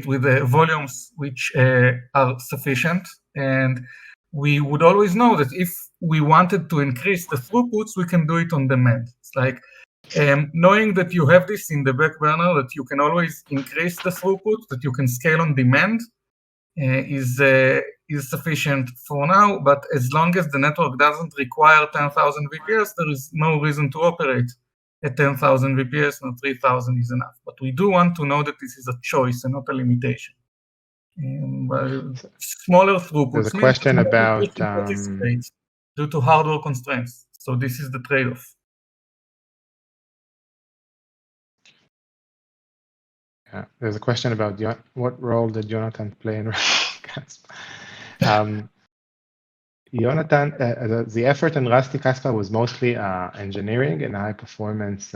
with the volumes which are sufficient, and we would always know that if we wanted to increase the throughputs, we can do it on demand. It's like knowing that you have this in the back burner, that you can always increase the throughput, that you can scale on demand, is sufficient for now. But as long as the network doesn't require 10,000 VPS, there is no reason to operate at 10,000 VPS, and 3,000 is enough. But we do want to know that this is a choice and not a limitation. Smaller throughputs. There's a question about due to hardware constraints. So this is the trade-off. Yeah, there's a question about what role did Jonathan play in Kaspa. Jonathan, the effort in Rusty Kaspa was mostly engineering and high performance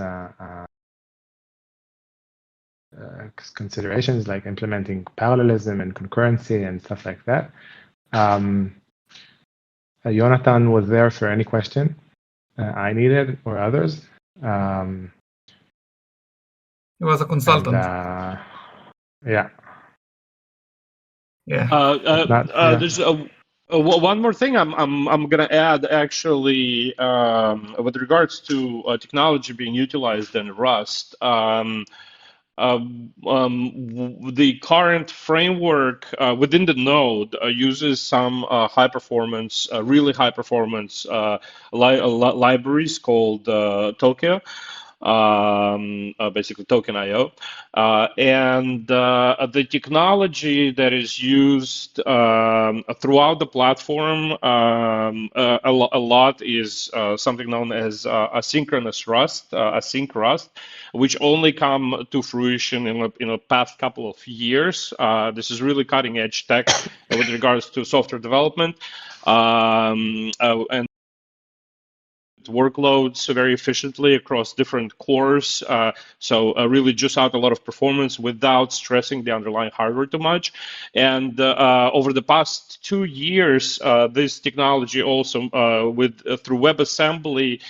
considerations like implementing parallelism and concurrency and stuff like that. Jonathan was there for any question I needed or others. He was a consultant. And, yeah. Yeah. There's one more thing I'm gonna add actually with regards to technology being utilized in Rust. The current framework within the node uses some high performance, really high performance libraries called Tokyo. Basically token IO, and the technology that is used throughout the platform a lot is something known as asynchronous Rust, async Rust, which only come to fruition in the past couple of years. This is really cutting edge tech with regards to software development, and workloads very efficiently across different cores, so really juice out a lot of performance without stressing the underlying hardware too much. And over the past 2 years, this technology also through WebAssembly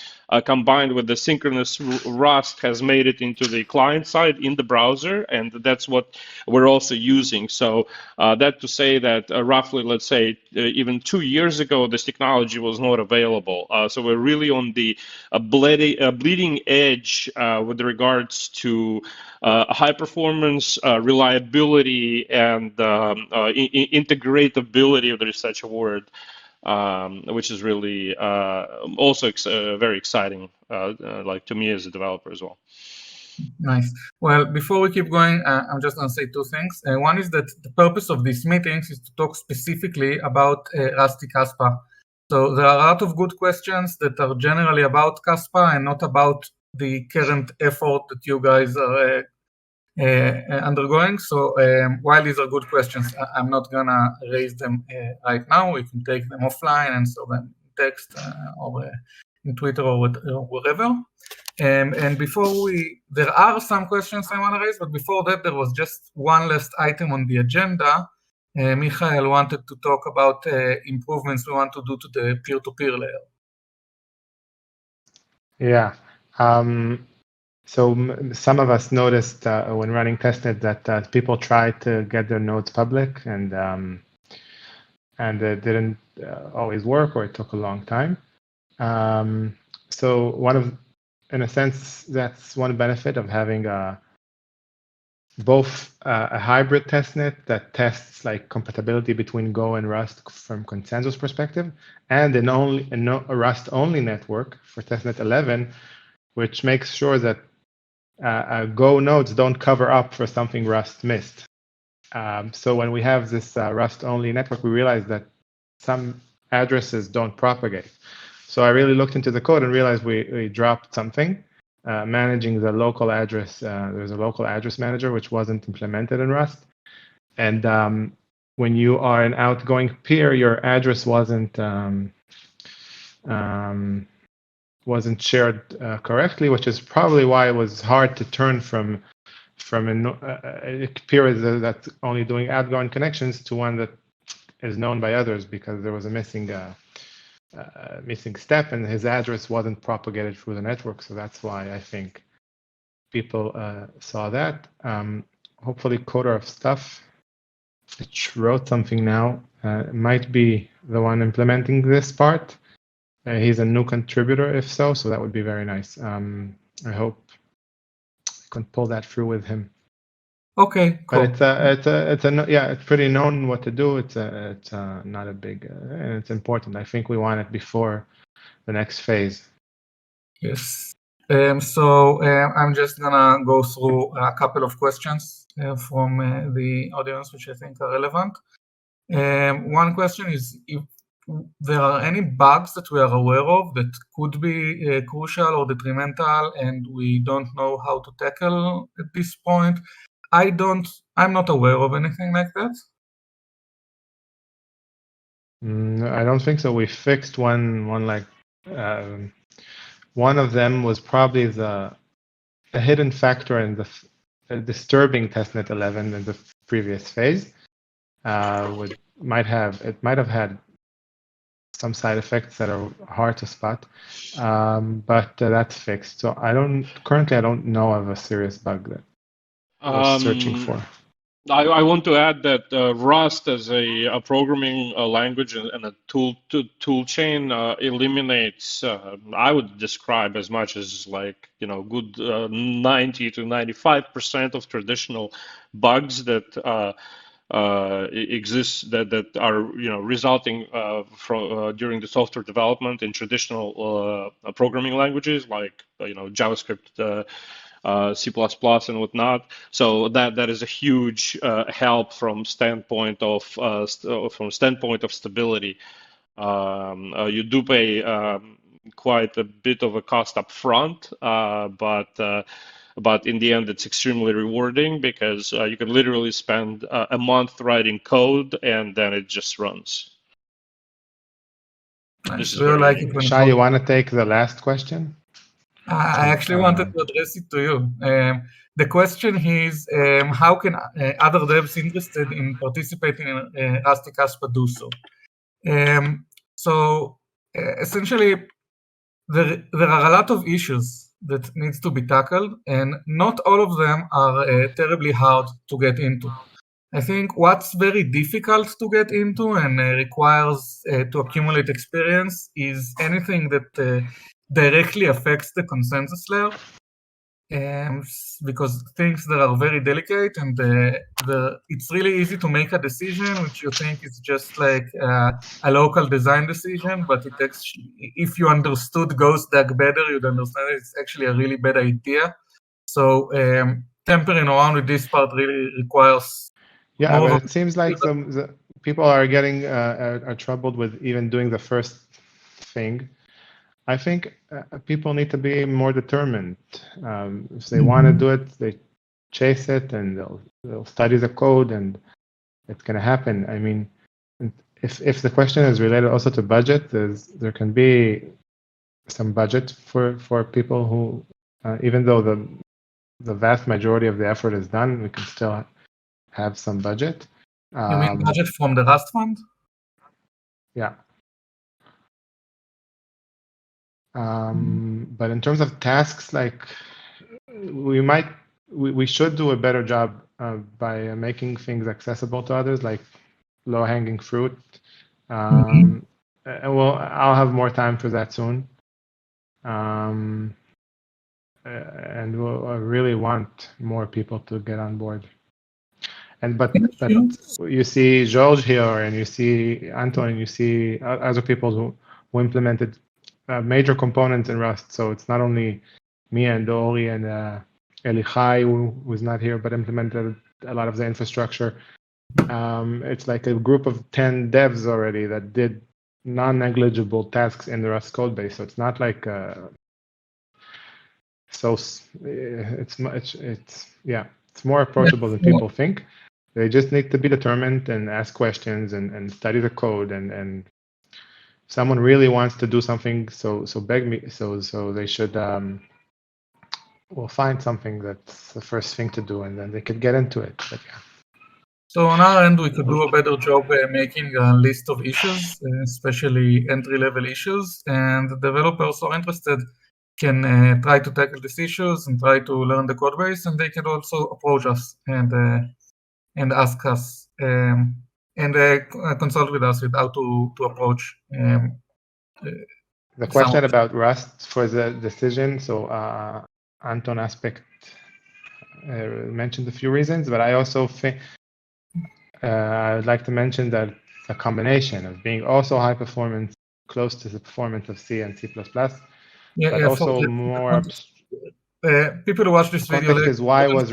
combined with the synchronous Rust has made it into the client side in the browser, and that's what we're also using. So that to say that roughly, let's say, even 2 years ago, this technology was not available. So we're really on the bleeding edge with regards to high performance, reliability, and integratability, if there is such a word. Which is really also very exciting, like to me as a developer as well. Nice. Well, before we keep going, I'm just going to say 2 things. One is that the purpose of these meetings is to talk specifically about Rusty Kaspa. So there are a lot of good questions that are generally about Kaspa and not about the current effort that you guys are undergoing. So while these are good questions, I'm not gonna raise them right now. We can take them offline and so them in text or in Twitter or whatever. And before there are some questions I want to raise, but before that, there was just one last item on the agenda. Michael wanted to talk about improvements we want to do to the peer-to-peer layer. Yeah. So some of us noticed when running Testnet that people tried to get their nodes public, and it didn't always work, or it took a long time. So in a sense, that's one benefit of having both a hybrid testnet that tests like compatibility between Go and Rust from consensus perspective, and a Rust-only network for testnet 11, which makes sure that Go nodes don't cover up for something Rust missed. So when we have this Rust-only network, we realize that some addresses don't propagate. So I really looked into the code and realized we dropped something, managing the local address. There's a local address manager, which wasn't implemented in Rust. And when you are an outgoing peer, your address wasn't shared correctly, which is probably why it was hard to turn from a peer that's only doing outgoing connections to one that is known by others, because there was a missing step and his address wasn't propagated through the network. So that's why I think people saw that. Hopefully Coder of Stuff, it wrote something now, might be the one implementing this part. He's a new contributor, if so that would be very nice. I hope I can pull that through with him. Okay, cool. But it's pretty known what to do. It's not a big, and it's important. I think we want it before the next phase. Yes. So I'm just gonna go through a couple of questions from the audience, which I think are relevant. One question is if there are any bugs that we are aware of that could be crucial or detrimental and we don't know how to tackle at this point. I'm not aware of anything like that. I don't think so. We fixed one of them was probably the hidden factor in the disturbing testnet 11 in the previous phase. It might have had some side effects that are hard to spot, but that's fixed. So I don't know of a serious bug that we're searching for. I want to add that Rust as a programming language and a tool chain eliminates, I would describe as much as good 90 to 95% of traditional bugs that exist that are resulting from during the software development in traditional programming languages like JavaScript. C++ and whatnot. So that is a huge help from standpoint of stability. You do pay quite a bit of a cost up front, but in the end it's extremely rewarding because you can literally spend a month writing code and then it just runs. This is very Shai, you want to take the last question? I actually wanted to address it to you. The question is, how can other devs interested in participating in Rusty Kaspa do so? So essentially, there are a lot of issues that needs to be tackled, and not all of them are terribly hard to get into. I think what's very difficult to get into and requires to accumulate experience is anything that directly affects the consensus layer, because things that are very delicate and it's really easy to make a decision which you think is just like a local design decision, but it actually, if you understood GhostDAG better, you'd understand it's actually a really bad idea. So tampering around with this part really requires. Yeah, but it seems like the people are getting are troubled with even doing the first thing. I think people need to be more determined. If they want to do it, they chase it and they'll study the code, and it's going to happen. I mean, if the question is related also to budget, there can be some budget for people who, even though the vast majority of the effort is done, we can still have some budget. You mean budget from the Rust fund? Yeah. But in terms of tasks, like we should do a better job by making things accessible to others, like low-hanging fruit. And I'll have more time for that soon. And I really want more people to get on board. But you see George here, and you see Anton, and you see other people who implemented major components in Rust. So it's not only me and Dori and Elichai, who was not here, but implemented a lot of the infrastructure. It's like a group of 10 devs already that did non-negligible tasks in the Rust code base. So it's not like it's more approachable than people think. They just need to be determined and ask questions and study the code, and someone really wants to do something, so beg me, so they should will find something that's the first thing to do, and then they could get into it. But yeah. So on our end, we could do a better job making a list of issues, especially entry-level issues, and the developers who are interested can try to tackle these issues and try to learn the code base, and they can also approach us and ask us and consult with us with how to approach. The question about Rust for the decision. So Anton aspect mentioned a few reasons, but I also think I'd like to mention that a combination of being also high performance, close to the performance of C and C++, but also more. People who watch this video. Context is why was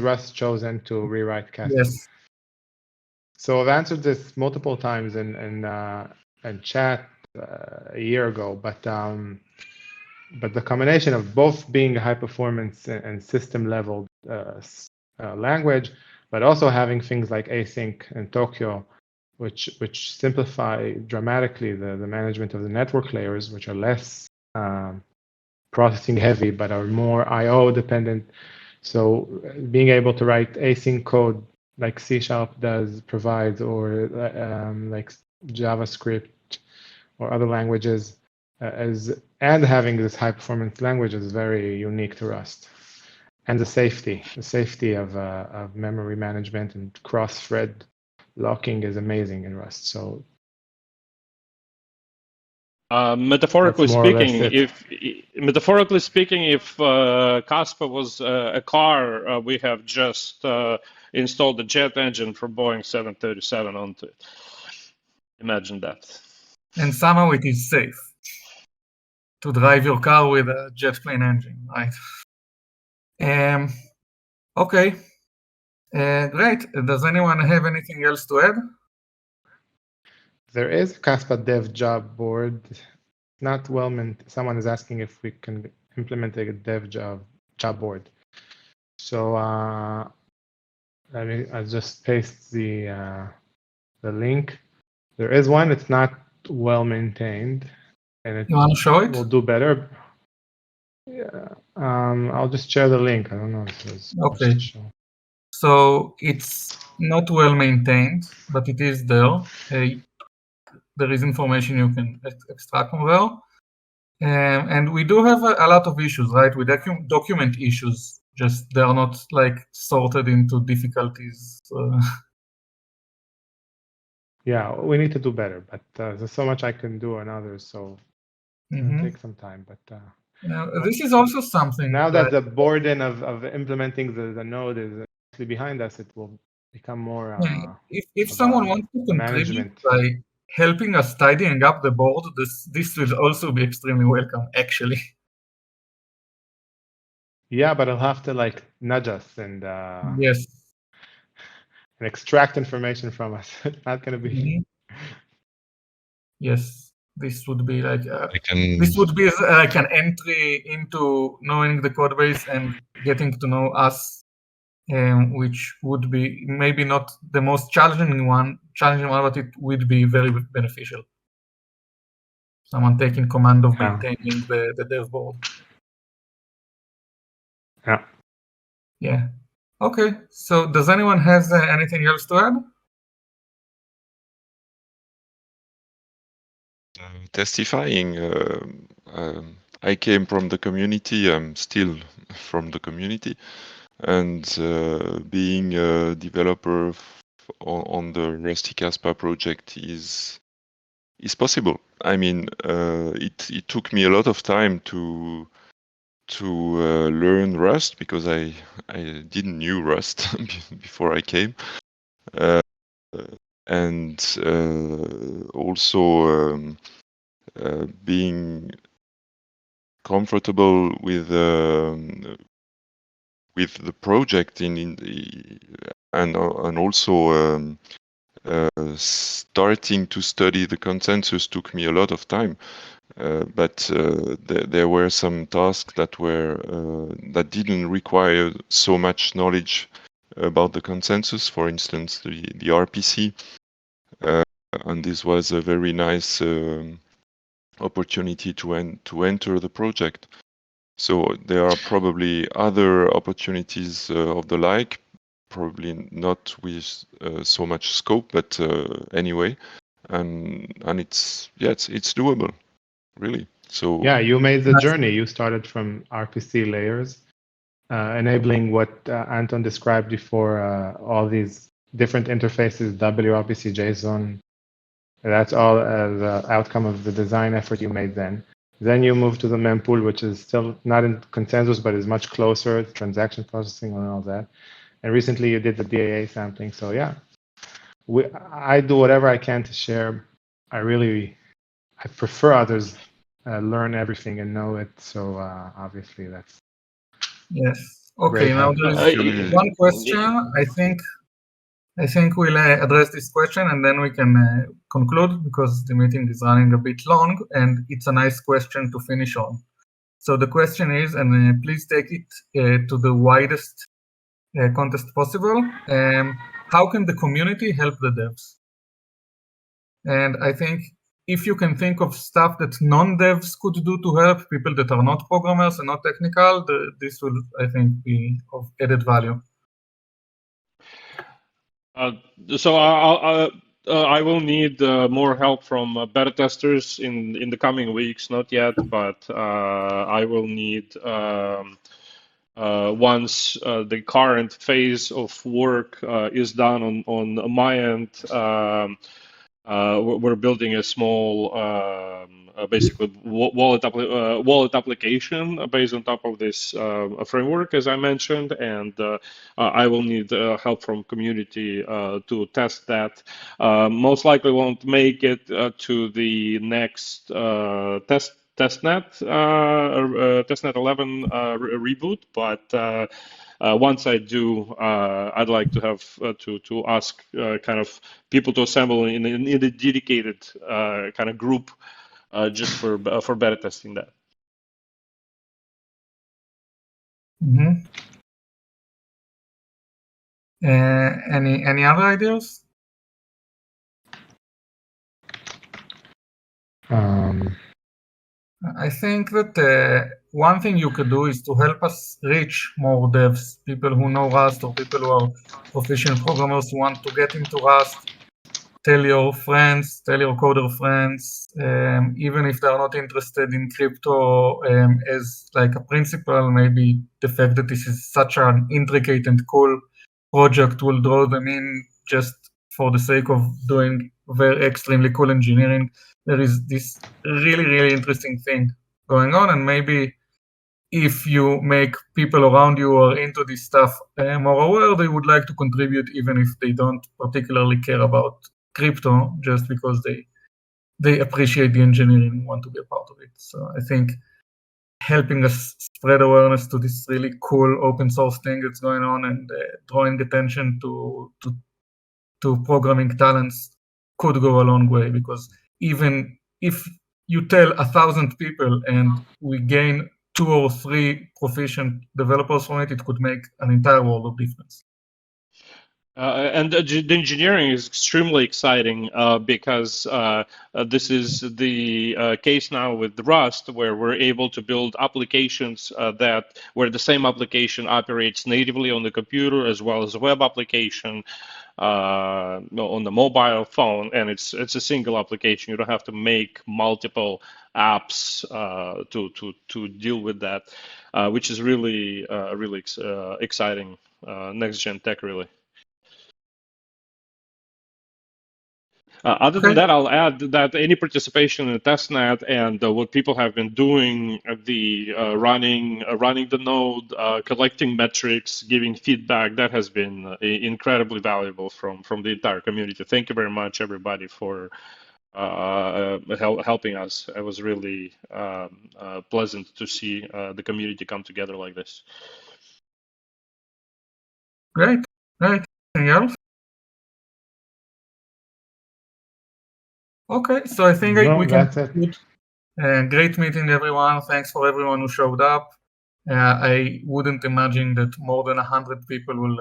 Rust chosen to rewrite Kaspa? Yes. So I've answered this multiple times in chat a year ago, but the combination of both being a high performance and system level language, but also having things like async and Tokyo, which simplify dramatically the management of the network layers, which are less processing heavy but are more I/O dependent. So being able to write async code like C# provides, or like JavaScript or other languages, and having this high performance language is very unique to Rust. And the safety of memory management and cross-thread locking is amazing in Rust. So metaphorically speaking, if Kaspa was a car, we have just installed the jet engine for Boeing 737 onto it. Imagine that. And somehow it is safe to drive your car with a jet plane engine, right? Okay, great. Does anyone have anything else to add? There is a Kaspa dev job board. Not well meant. Someone is asking if we can implement a dev job board. So I'll just paste the link. There is one. It's not well maintained, and you want to show it? Will do better. Yeah. I'll just share the link. I don't know if there's okay. So it's not well maintained, but it is there. There is information you can extract from there. And we do have a lot of issues, right? We document issues, just they are not like sorted into difficulties. Yeah, we need to do better, but there's so much I can do on others, so it'll take some time. But this is also something. Now that the burden of implementing the node is actually behind us, it will become more. If someone wants to contribute by helping us tidying up the board, this will also be extremely welcome, actually. Yeah, but I'll have to like nudge us and yes, and extract information from us. It's not going to be. Yes, this would be like this would be like an entry into knowing the code base and getting to know us, which would be maybe not the most challenging one, but it would be very beneficial. Someone taking command of maintaining the dev board. Yeah. Yeah. Okay. So does anyone have anything else to add? Testifying. I came from the community. I'm still from the community, and being a developer on the Rusty Kaspa project is possible. I mean, it took me a lot of time to learn Rust because I didn't knew Rust before I came, and also being comfortable with the project and also starting to study the consensus took me a lot of time. But there were some tasks that didn't require so much knowledge about the consensus. For instance, the RPC, and this was a very nice opportunity to enter the project. So there are probably other opportunities of the like, probably not with so much scope, but anyway, and it's doable, really. So yeah, you made the journey. You started from RPC layers, enabling what Anton described before, all these different interfaces, WRPC, JSON. That's all the outcome of the design effort you made then. Then you move to the mempool, which is still not in consensus, but is much closer to transaction processing and all that. And recently you did the BAA sampling. So yeah, I do whatever I can to share. I prefer others learn everything and know it. So obviously that's Yes. Okay. great Now help. there is one question. I think we'll address this question and then we can conclude because the meeting is running a bit long and it's a nice question to finish on. So the question is, and please take it to the widest context possible. How can the community help the devs? And I think if you can think of stuff that non-devs could do to help people that are not programmers and not technical, this will, I think, be of added value. So I will need more help from beta testers in the coming weeks. Not yet, but I will need once the current phase of work is done on my end. We're building a small, basically wallet application based on top of this framework, as I mentioned, and I will need help from community to test that. Most likely won't make it to the next Testnet 11 reboot, but once I do, I'd like to have to ask kind of people to assemble in a dedicated kind of group just for beta testing that. Mm-hmm. Any other ideas? I think that one thing you could do is to help us reach more devs, people who know Rust or people who are proficient programmers who want to get into Rust. Tell your friends, tell your coder friends, even if they're not interested in crypto as like a principle, maybe the fact that this is such an intricate and cool project will draw them in just for the sake of doing very extremely cool engineering. There is this really, really interesting thing going on, and maybe if you make people around you who are into this stuff more aware, they would like to contribute even if they don't particularly care about crypto, just because they appreciate the engineering and want to be a part of it. So I think helping us spread awareness to this really cool open source thing that's going on and drawing attention to programming talents could go a long way, because even if you tell 1,000 people and we gain 2 or 3 proficient developers from it, it could make an entire world of difference. And the engineering is extremely exciting because this is the case now with Rust, where we're able to build applications where the same application operates natively on the computer as well as a web application on the mobile phone, and it's a single application. You don't have to make multiple apps to deal with that, which is really exciting next gen tech, really. Other than that, I'll add that any participation in the testnet and what people have been doing, running the node, collecting metrics, giving feedback, that has been incredibly valuable from the entire community. Thank you very much, everybody, for helping us. It was really pleasant to see the community come together like this. Great. Anything else? Okay, so I think No, we can that's it. conclude. Great meeting, everyone. Thanks for everyone who showed up. I wouldn't imagine that more than 100 people will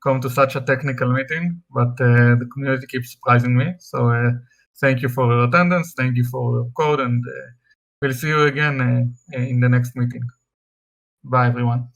come to such a technical meeting, but the community keeps surprising me. So thank you for your attendance. Thank you for your code, and we'll see you again in the next meeting. Bye, everyone.